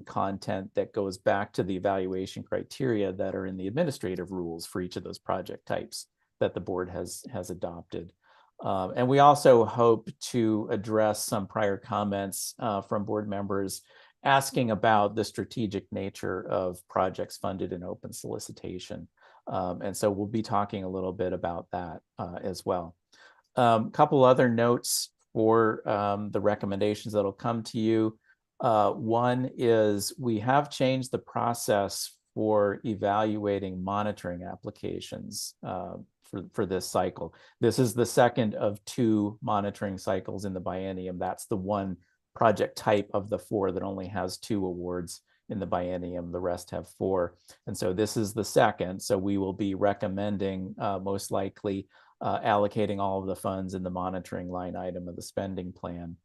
content that goes back to the evaluation criteria that are in the administrative rules for each of those project types that the board has adopted. And we also hope to address some prior comments from board members asking about the strategic nature of projects funded in open solicitation. And so we'll be talking a little bit about that as well. Couple other notes for the recommendations that'll come to you. One is we have changed the process for evaluating monitoring applications for this cycle. This is the second of 2 monitoring cycles in the biennium. That's the one project type of the 4 that only has 2 awards in the biennium. The rest have 4. And so this is the second. So we will be recommending most likely allocating all of the funds in the monitoring line item of the spending plan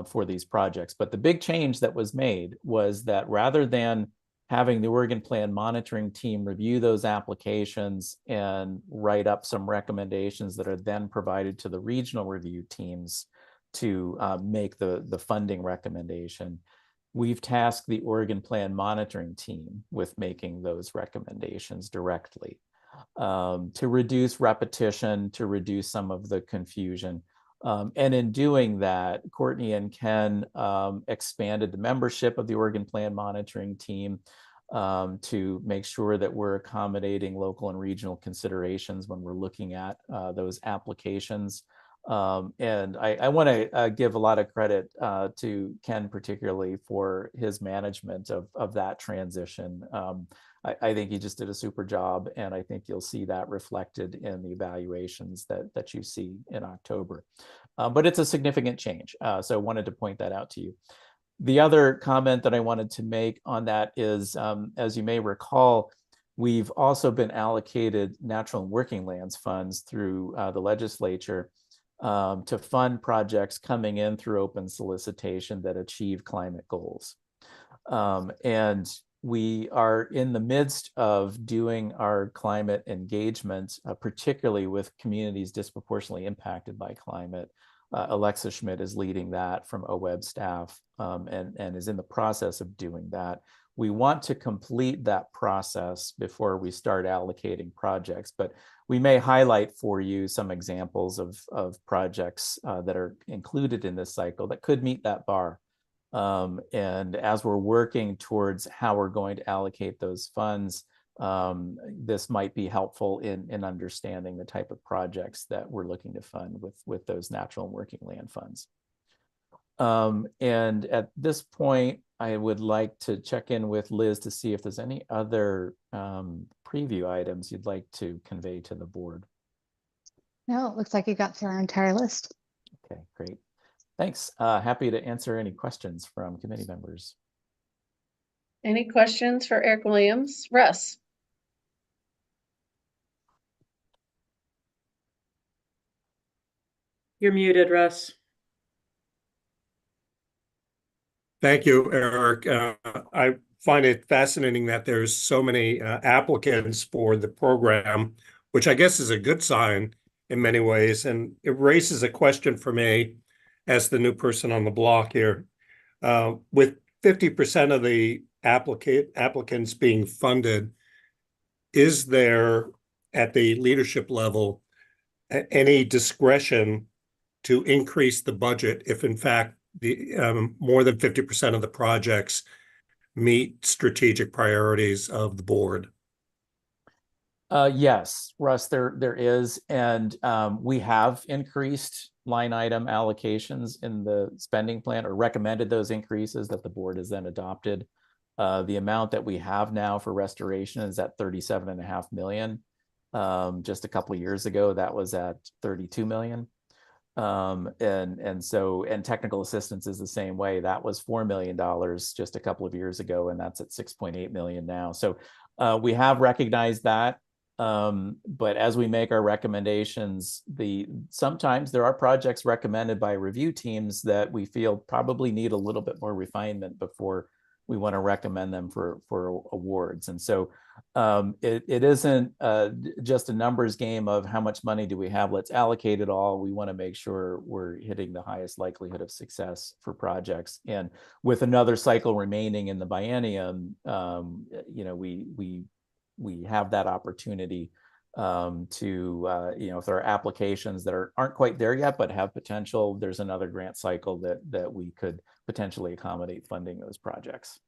for these projects. But the big change that was made was that rather than having the Oregon Plan monitoring team review those applications and write up some recommendations that are then provided to the regional review teams to make the funding recommendation, we've tasked the Oregon Plan monitoring team with making those recommendations directly to reduce repetition, to reduce some of the confusion. And in doing that, Courtney and Ken expanded the membership of the Oregon Plan monitoring team to make sure that we're accommodating local and regional considerations when we're looking at those applications. And I want to give a lot of credit to Ken particularly for his management of that transition. I think he just did a super job, and I think you'll see that reflected in the evaluations that you see in October. But it's a significant change, so I wanted to point that out to you. The other comment that I wanted to make on that is, as you may recall, we've also been allocated natural and working lands funds through the legislature to fund projects coming in through open solicitation that achieve climate goals. And we are in the midst of doing our climate engagement, particularly with communities disproportionately impacted by climate. Alexa Schmidt is leading that from OWEB staff and is in the process of doing that. We want to complete that process before we start allocating projects, but we may highlight for you some examples of projects that are included in this cycle that could meet that bar. And as we're working towards how we're going to allocate those funds, this might be helpful in understanding the type of projects that we're looking to fund with those natural and working land funds. And at this point, I would like to check in with Liz to see if there's any other preview items you'd like to convey to the board. No, it looks like you got through our entire list. Okay, great. Thanks. Happy to answer any questions from committee members. Any questions for Eric Williams? Russ? You're muted, Russ. Thank you, Eric. I find it fascinating that there's so many applicants for the program, which I guess is a good sign in many ways. And it raises a question for me as the new person on the block here. With 50% of the applicants being funded, is there at the leadership level any discretion to increase the budget if in fact the more than 50% of the projects meet strategic priorities of the board? Yes, Russ, there is, and we have increased line item allocations in the spending plan, or recommended those increases that the board has then adopted. The amount that we have now for restoration is at 37.5 million. Just a couple of years ago, that was at 32 million. And technical assistance is the same way. That was $4 million just a couple of years ago, and that's at 6.8 million now. So we have recognized that. But as we make our recommendations, sometimes there are projects recommended by review teams that we feel probably need a little bit more refinement before we want to recommend them for awards. And so it isn't just a numbers game of how much money do we have, let's allocate it all. We want to make sure we're hitting the highest likelihood of success for projects. And with another cycle remaining in the biennium, we have that opportunity to, if there are applications that aren't quite there yet, but have potential, there's another grant cycle that we could potentially accommodate funding those projects.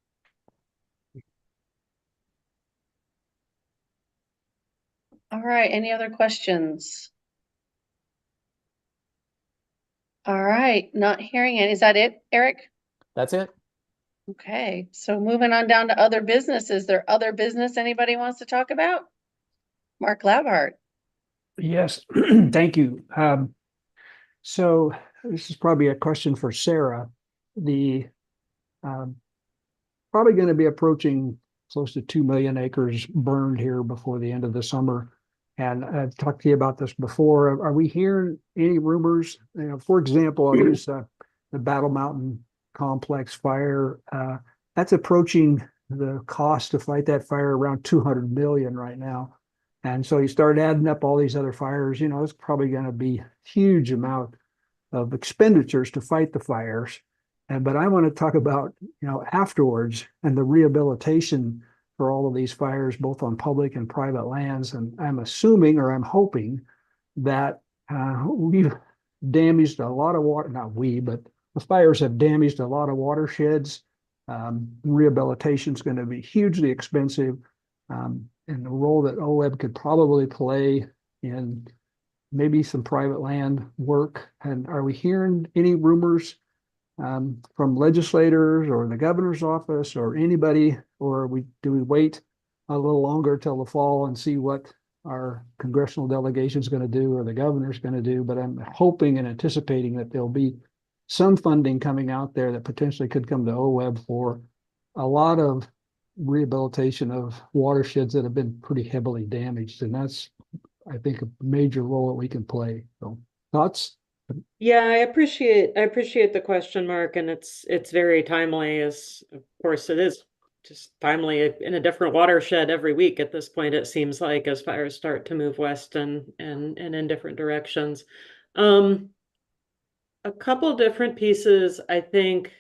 All right, any other questions? All right, not hearing it. Is that it, Eric? That's it. Okay, so moving on down to other business. Is there other business anybody wants to talk about? Mark Labhart. Yes, thank you. So this is probably a question for Sarah. The probably going to be approaching close to 2 million acres burned here before the end of the summer. And I've talked to you about this before. Are we hearing any rumors? For example, I'll use the Battle Mountain complex fire. That's approaching the cost to fight that fire around 200 million right now. And so you start adding up all these other fires, it's probably going to be a huge amount of expenditures to fight the fires. But I want to talk about, afterwards and the rehabilitation for all of these fires, both on public and private lands. And I'm assuming, or I'm hoping, that we've damaged a lot of water, not we, but the fires have damaged a lot of watersheds. Rehabilitation is going to be hugely expensive. And the role that OWEB could probably play in maybe some private land work. And are we hearing any rumors from legislators or the governor's office or anybody, or do we wait a little longer till the fall and see what our congressional delegation is going to do or the governor's going to do? But I'm hoping and anticipating that there'll be some funding coming out there that potentially could come to OWEB for a lot of rehabilitation of watersheds that have been pretty heavily damaged. And that's, I think, a major role that we can play. So thoughts? Yeah, I appreciate the question, Mark, and it's very timely, as of course it is just timely in a different watershed every week at this point, it seems like, as fires start to move west and in different directions. A couple different pieces, I think.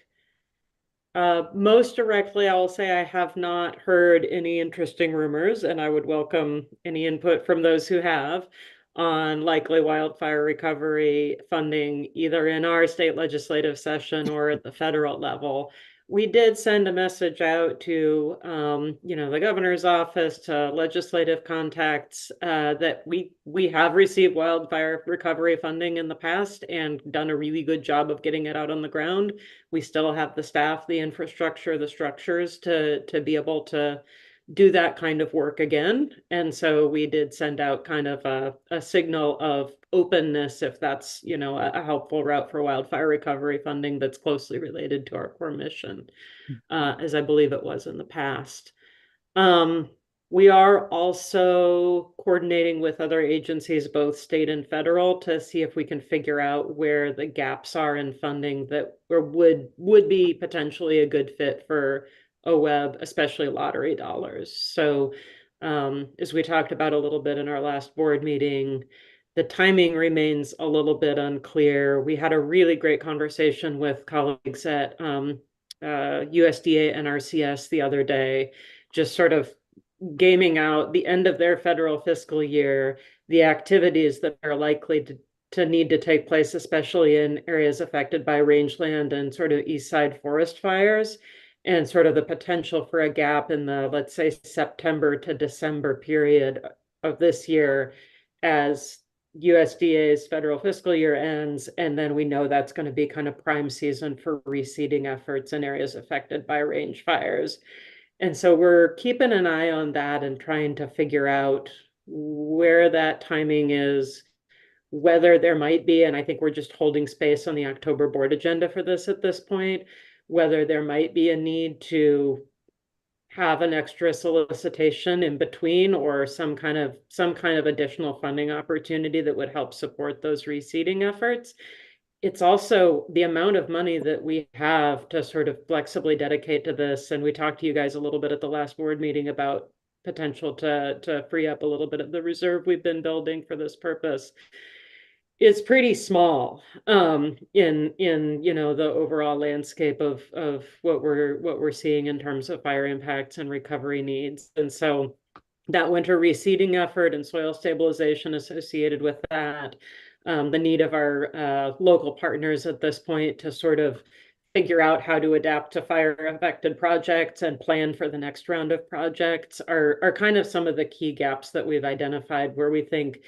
Most directly, I will say I have not heard any interesting rumors, and I would welcome any input from those who have on likely wildfire recovery funding, either in our state legislative session or at the federal level. We did send a message out to, the governor's office, to legislative contacts, that we have received wildfire recovery funding in the past and done a really good job of getting it out on the ground. We still have the staff, the infrastructure, the structures to be able to do that kind of work again. And so we did send out kind of a signal of openness, if that's, a helpful route for wildfire recovery funding that's closely related to our core mission, as I believe it was in the past. We are also coordinating with other agencies, both state and federal, to see if we can figure out where the gaps are in funding that would be potentially a good fit for OWEB, especially lottery dollars. So as we talked about a little bit in our last board meeting, the timing remains a little bit unclear. We had a really great conversation with colleagues at USDA and NRCS the other day, just sort of gaming out the end of their federal fiscal year, the activities that are likely to need to take place, especially in areas affected by rangeland and sort of east side forest fires, and sort of the potential for a gap in the, let's say, September to December period of this year as USDA's federal fiscal year ends, and then we know that's going to be kind of prime season for reseeding efforts in areas affected by range fires. And so we're keeping an eye on that and trying to figure out where that timing is, whether there might be, and I think we're just holding space on the October board agenda for this at this point, whether there might be a need to have an extra solicitation in between or some kind of additional funding opportunity that would help support those reseeding efforts. It's also the amount of money that we have to sort of flexibly dedicate to this. And we talked to you guys a little bit at the last board meeting about potential to free up a little bit of the reserve we've been building for this purpose. It's pretty small in the overall landscape of what we're seeing in terms of fire impacts and recovery needs. And so that winter reseeding effort and soil stabilization associated with that, the need of our local partners at this point to sort of figure out how to adapt to fire affected projects and plan for the next round of projects are kind of some of the key gaps that we've identified where we think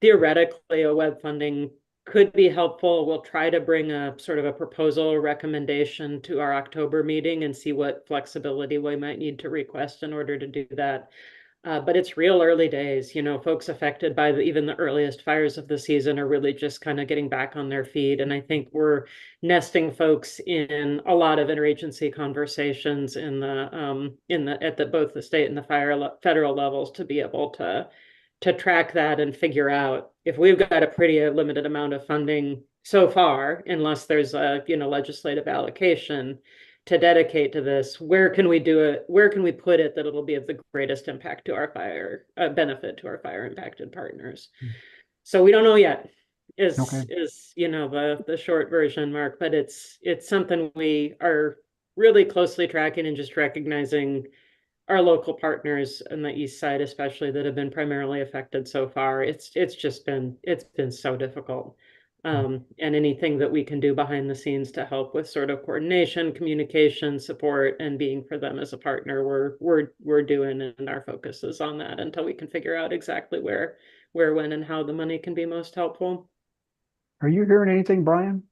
theoretically OWEB funding could be helpful. We'll try to bring a sort of a proposal or recommendation to our October meeting and see what flexibility we might need to request in order to do that. But it's real early days. Folks affected by even the earliest fires of the season are really just kind of getting back on their feet. And I think we're nesting folks in a lot of interagency conversations at both the state and the federal levels to be able to track that and figure out if we've got a pretty limited amount of funding so far, unless there's a legislative allocation to dedicate to this, where can we do it? Where can we put it that it'll be of the greatest impact to our benefit to our fire impacted partners? So we don't know yet is the short version, Mark, but it's something we are really closely tracking and just recognizing our local partners on the east side, especially that have been primarily affected so far. It's been so difficult. And anything that we can do behind the scenes to help with sort of coordination, communication, support, and being for them as a partner, we're doing, and our focus is on that until we can figure out exactly where, when, and how the money can be most helpful. Are you hearing anything, Brian?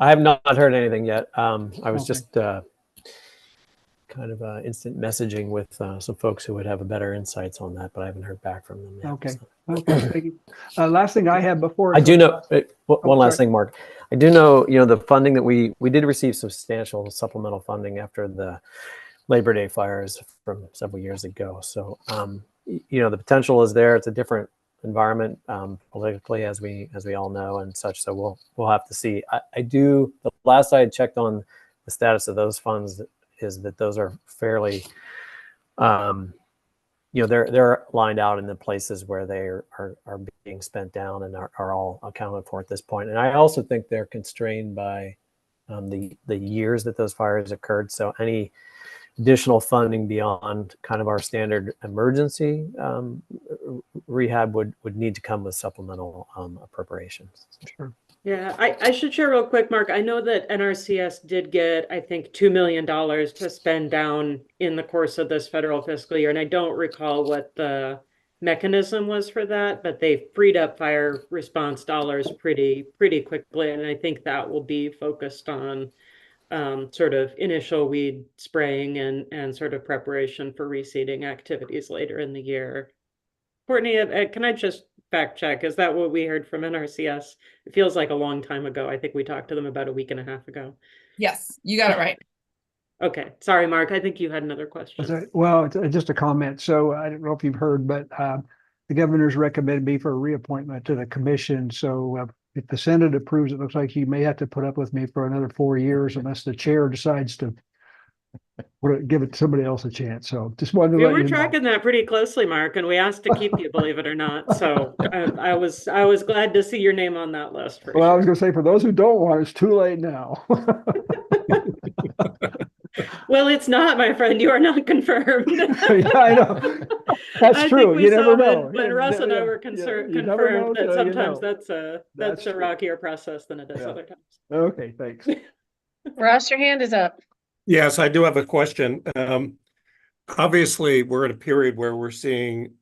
I have not heard anything yet. I was just kind of instant messaging with some folks who would have a better insights on that, but I haven't heard back from them yet. Okay. So. Okay. Thank you. Last thing I have before I do know one last thing, Mark. I do know, the funding that we did receive substantial supplemental funding after the Labor Day fires from several years ago. So, the potential is there. It's a different environment politically, as we all know, and such. So we'll have to see. The last I had checked on the status of those funds is that those are fairly, they're lined out in the places where they are being spent down and are all accounted for at this point. And I also think they're constrained by the years that those fires occurred. So any additional funding beyond kind of our standard emergency rehab would need to come with supplemental appropriations. Sure. Yeah, I should share real quick, Mark. I know that NRCS did get, I think, $2 million to spend down in the course of this federal fiscal year. And I don't recall what the mechanism was for that, but they freed up fire response dollars pretty quickly. And I think that will be focused on sort of initial weed spraying and sort of preparation for reseeding activities later in the year. Courtney, can I just fact check? Is that what we heard from NRCS? It feels like a long time ago. I think we talked to them about a week and a half ago. Yes, you got it right. Okay. Sorry, Mark. I think you had another question. Well, it's just a comment. So I don't know if you've heard, but the governor's recommended me for a reappointment to the commission. So if the Senate approves, it looks like you may have to put up with me for another 4 years unless the chair decides to give it to somebody else a chance. So just wanted to We let were you know. tracking that pretty closely, Mark, and we asked to keep you, believe it or not. So I was glad to see your name on that list. Well, I was going to say, for those who don't want, it's too late now. Well, it's not, my friend. You are not confirmed. Yeah, I know. That's I true. think we You saw never know. when Russ and I Yeah, were you never confirmed know that till you sometimes know. that's a true. rockier process than it is Yeah. other times. Okay, thanks. Russ, your hand is up. Yes, I do have a question. Obviously, we're in a period where we're seeing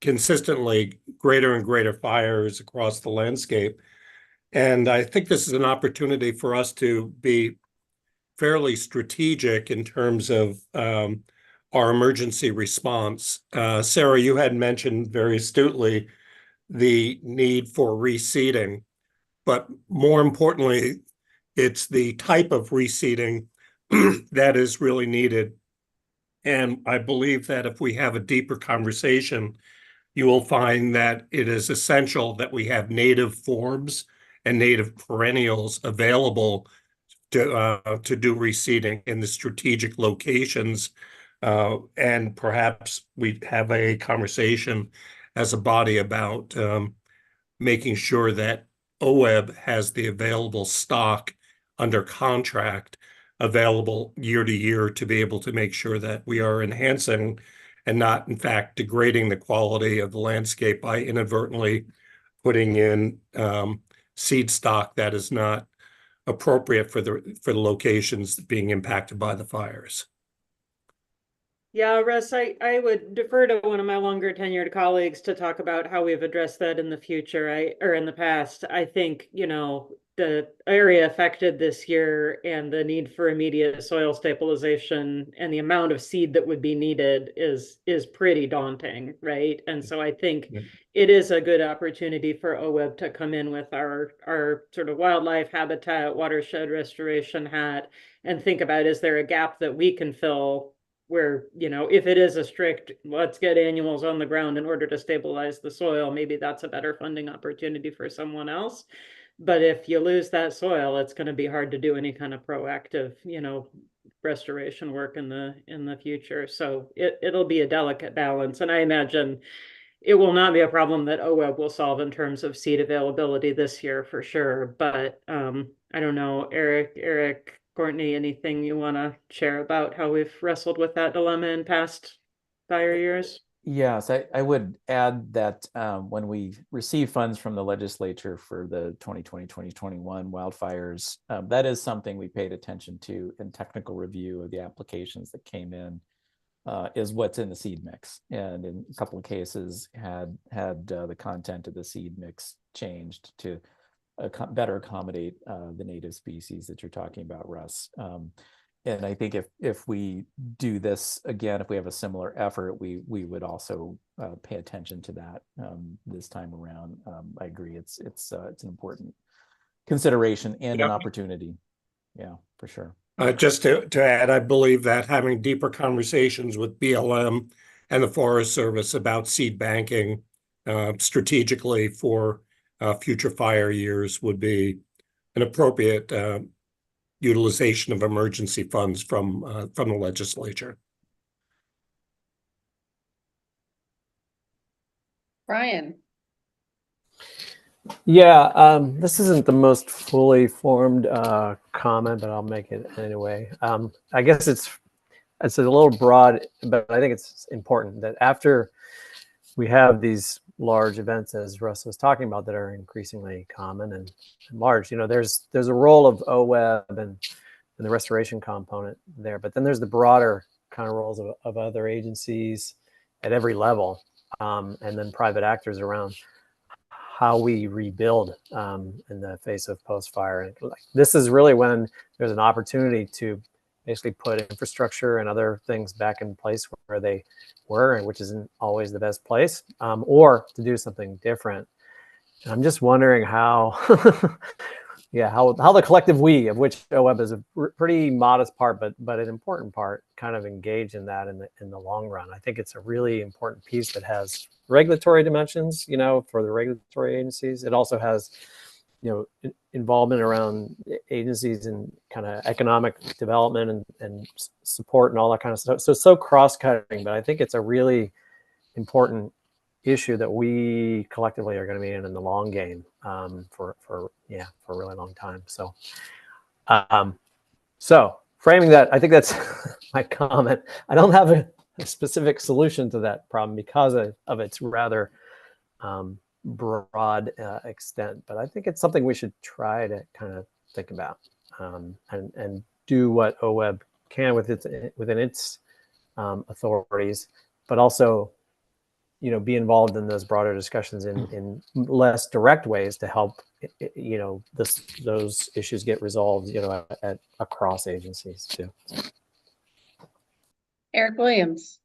consistently greater and greater fires across the landscape. And I think this is an opportunity for us to be fairly strategic in terms of our emergency response. Sarah, you had mentioned very astutely the need for reseeding, but more importantly, it's the type of reseeding that is really needed. And I believe that if we have a deeper conversation, you will find that it is essential that we have native forms and native perennials available to do reseeding in the strategic locations. And perhaps we have a conversation as a body about making sure that OWEB has the available stock under contract available year to year to be able to make sure that we are enhancing and not, in fact, degrading the quality of the landscape by inadvertently putting in seed stock that is not appropriate for the locations being impacted by the fires. Yeah, Russ, I would defer to one of my longer tenured colleagues to talk about how we've addressed that in the future, or in the past. I think, the area affected this year and the need for immediate soil stabilization and the amount of seed that would be needed is pretty daunting, right? And so I think it is a good opportunity for OWEB to come in with our sort of wildlife habitat, watershed restoration hat and think about, is there a gap that we can fill where, if it is a strict, let's get annuals on the ground in order to stabilize the soil, maybe that's a better funding opportunity for someone else. But if you lose that soil, it's going to be hard to do any kind of proactive, restoration work in the future. So it'll be a delicate balance. And I imagine it will not be a problem that OWEB will solve in terms of seed availability this year for sure. But I don't know, Eric, Courtney, anything you want to share about how we've wrestled with that dilemma in past fire years? Yes, I would add that when we receive funds from the legislature for the 2020-2021 wildfires, that is something we paid attention to in technical review of the applications that came in, is what's in the seed mix. And in a couple of cases had the content of the seed mix changed to better accommodate the native species that you're talking about, Russ. And I think if we do this again, if we have a similar effort, we would also pay attention to that this time around. I agree, it's an important consideration and an opportunity. Yeah, for sure. Just to add, I believe that having deeper conversations with BLM and the Forest Service about seed banking strategically for future fire years would be an appropriate utilization of emergency funds from the legislature. Brian. Yeah, this isn't the most fully formed comment, but I'll make it anyway. I guess it's a little broad, but I think it's important that after we have these large events, as Russ was talking about, that are increasingly common and large, there's a role of OWEB and the restoration component there, but then there's the broader kind of roles of other agencies at every level, and then private actors around how we rebuild in the face of post-fire. And this is really when there's an opportunity to basically put infrastructure and other things back in place where they were, and which isn't always the best place, or to do something different. And I'm just wondering how, how the collective we, of which OWEB is a pretty modest part, but an important part, kind of engage in that in the long run. I think it's a really important piece that has regulatory dimensions, for the regulatory agencies. It also has, involvement around agencies and kind of economic development and support and all that kind of stuff. So it's so cross-cutting, but I think it's a really important issue that we collectively are going to be in the long game for a really long time. So framing that, I think that's my comment. I don't have a specific solution to that problem because of its rather broad extent, but I think it's something we should try to kind of think about and do what OWEB can within its authorities, but also, you know, be involved in those broader discussions in less direct ways to help, you know, those issues get resolved, you know, across agencies too. Eric Williams.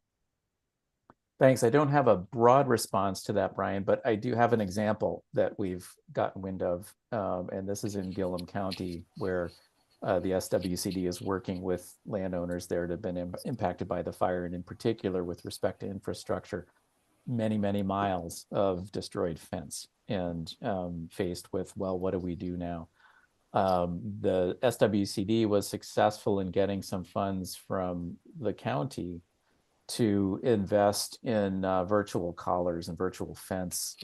Thanks. I don't have a broad response to that, Brian, but I do have an example that we've gotten wind of, and this is in Gillum County, where the SWCD is working with landowners there that have been impacted by the fire, and in particular with respect to infrastructure, many miles of destroyed fence, and faced with, well, what do we do now? The SWCD was successful in getting some funds from the county to invest in virtual collars and virtual fence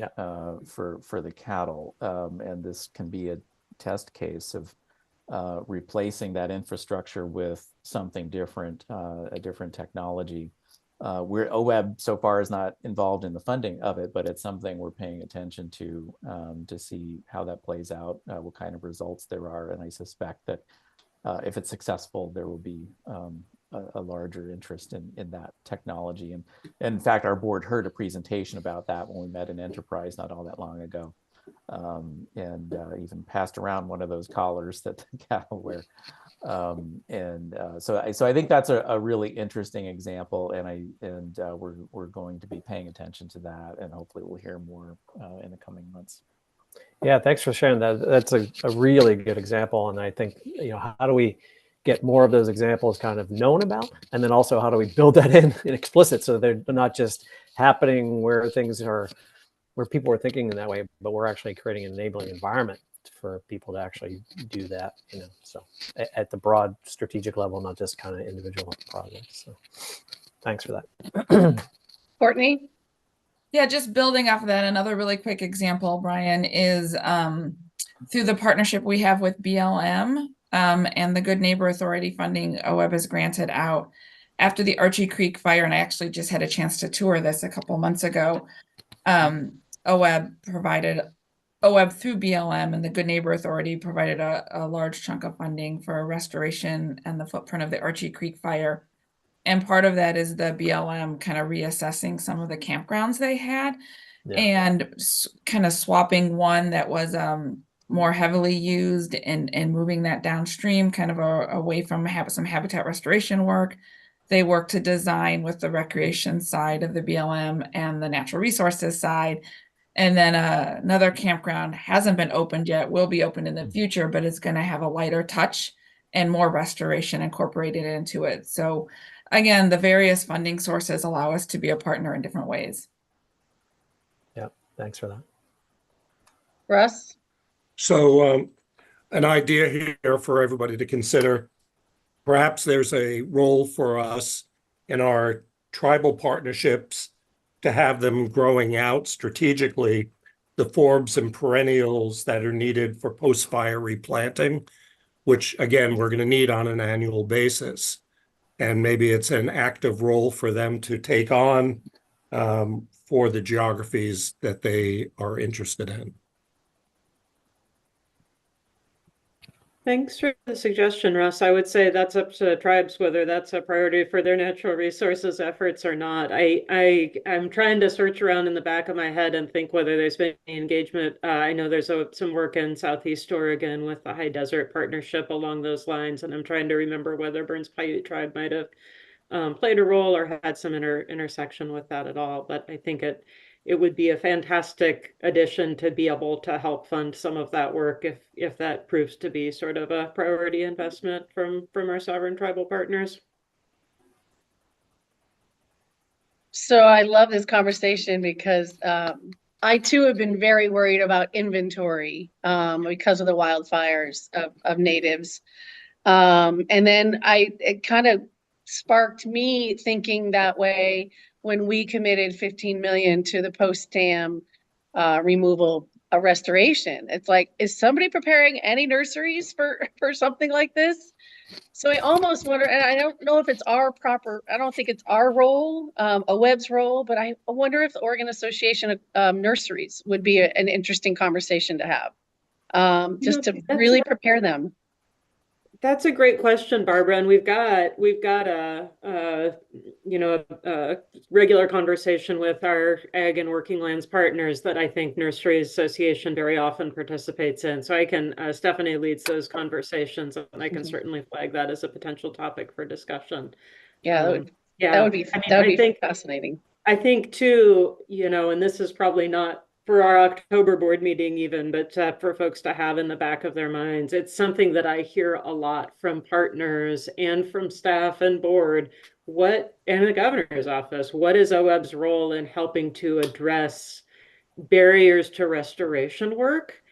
for the cattle. And this can be a test case of replacing that infrastructure with something different, a different technology. OWEB so far is not involved in the funding of it, but it's something we're paying attention to see how that plays out, what kind of results there are. And I suspect that if it's successful, there will be a larger interest in that technology. And in fact, our board heard a presentation about that when we met in Enterprise not all that long ago, and even passed around one of those collars that the cattle wear. So I think that's a really interesting example, and we're going to be paying attention to that, and hopefully we'll hear more in the coming months. Yeah, thanks for sharing that. That's a really good example, and I think, you know, how do we get more of those examples kind of known about, and then also how do we build that in explicit so they're not just happening where things are, where people are thinking in that way, but we're actually creating an enabling environment for people to actually do that, you know, so at the broad strategic level, not just kind of individual projects. So thanks for that. Courtney? Yeah, just building off of that, another really quick example, Brian, is through the partnership we have with BLM and the Good Neighbor Authority funding OWEB has granted out after the Archie Creek fire, and I actually just had a chance to tour this a couple months ago. OWEB through BLM and the Good Neighbor Authority provided a large chunk of funding for restoration and the footprint of the Archie Creek fire. And part of that is the BLM kind of reassessing some of the campgrounds they had and kind of swapping one that was more heavily used and moving that downstream, kind of away from some habitat restoration work. They work to design with the recreation side of the BLM and the natural resources side. And then another campground hasn't been opened yet, will be opened in the future, but it's going to have a lighter touch and more restoration incorporated into it. So again, the various funding sources allow us to be a partner in different ways. Yeah, thanks for that. Russ? So an idea here for everybody to consider. Perhaps there's a role for us in our tribal partnerships to have them growing out strategically the forbs and perennials that are needed for post-fire replanting, which again, we're going to need on an annual basis. And maybe it's an active role for them to take on for the geographies that they are interested in. Thanks for the suggestion, Russ. I would say that's up to tribes whether that's a priority for their natural resources efforts or not. I'm trying to search around in the back of my head and think whether there's been any engagement. I know there's some work in Southeast Oregon with the High Desert Partnership along those lines, and I'm trying to remember whether Burns Paiute Tribe might have played a role or had some intersection with that at all. But I think it would be a fantastic addition to be able to help fund some of that work if that proves to be sort of a priority investment from our sovereign tribal partners. So I love this conversation because I too have been very worried about inventory because of the wildfires of natives. And then it kind of sparked me thinking that way when we committed 15 million to the post-dam removal a restoration. It's like, is somebody preparing any nurseries for something like this? So I almost wonder, and I don't know if it's I don't think it's our role, OWEB's role, but I wonder if the Oregon Association of Nurseries would be an interesting conversation to have, just to really prepare them. That's a great question, Barbara, and we've got a regular conversation with our ag and working lands partners that I think Nursery Association very often participates in. So I can Stephanie leads those conversations, and I can certainly flag that as a potential topic for discussion. Yeah, that would be fascinating. I think too, and this is probably not for our October board meeting even, but for folks to have in the back of their minds, it's something that I hear a lot from partners and from staff and board, and the governor's office, what is OWEB's role in helping to address barriers to restoration work?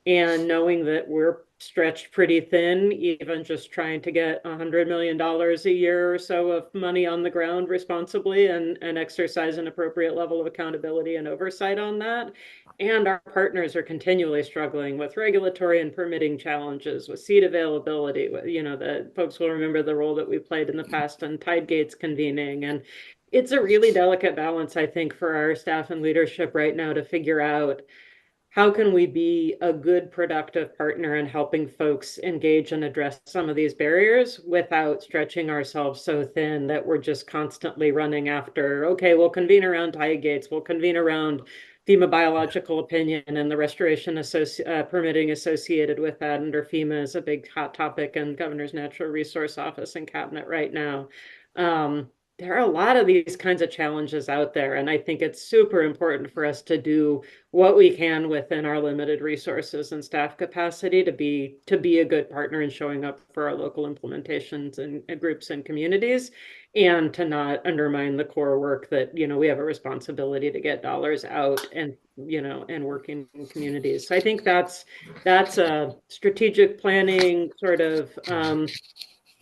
And knowing that we're stretched pretty thin, even just trying to get $100 million a year or so of money on the ground responsibly and exercise an appropriate level of accountability and oversight on that. And our partners are continually struggling with regulatory and permitting challenges, with seed availability. The folks will remember the role that we played in the past in tide gates convening. And it's a really delicate balance, I think, for our staff and leadership right now to figure out how can we be a good, productive partner in helping folks engage and address some of these barriers without stretching ourselves so thin that we're just constantly running after, okay, we'll convene around tide gates, we'll convene around FEMA biological opinion and the restoration permitting associated with that under FEMA is a big hot topic in Governor's Natural Resource Office and Cabinet right now. There are a lot of these kinds of challenges out there, and I think it's super important for us to do what we can within our limited resources and staff capacity to be a good partner in showing up for our local implementations and groups and communities, and to not undermine the core work that we have a responsibility to get dollars out and and working in communities. So I think that's a strategic planning sort of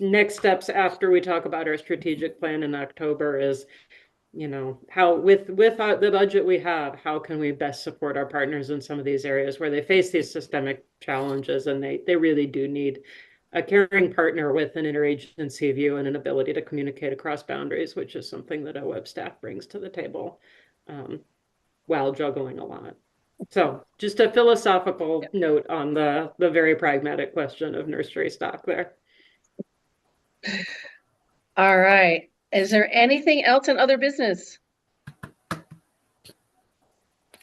next steps after we talk about our strategic plan in October is, how with the budget we have, how can we best support our partners in some of these areas where they face these systemic challenges and they really do need a caring partner with an interagency view and an ability to communicate across boundaries, which is something that OWEB staff brings to the table while juggling a lot. So just a philosophical note on the very pragmatic question of nursery stock there. All right. Is there anything else in other business?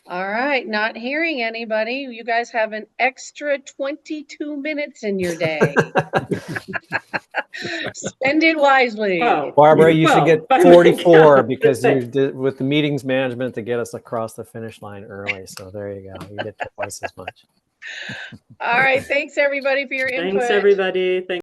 All right. Not hearing anybody. You guys have an extra 22 minutes in your day. Spend it wisely. Oh, Barbara, you should get 44 because you did with the meetings management to get us across the finish line early. So there you go. You get twice as much. All right. Thanks everybody for your input. Thanks everybody. Thanks.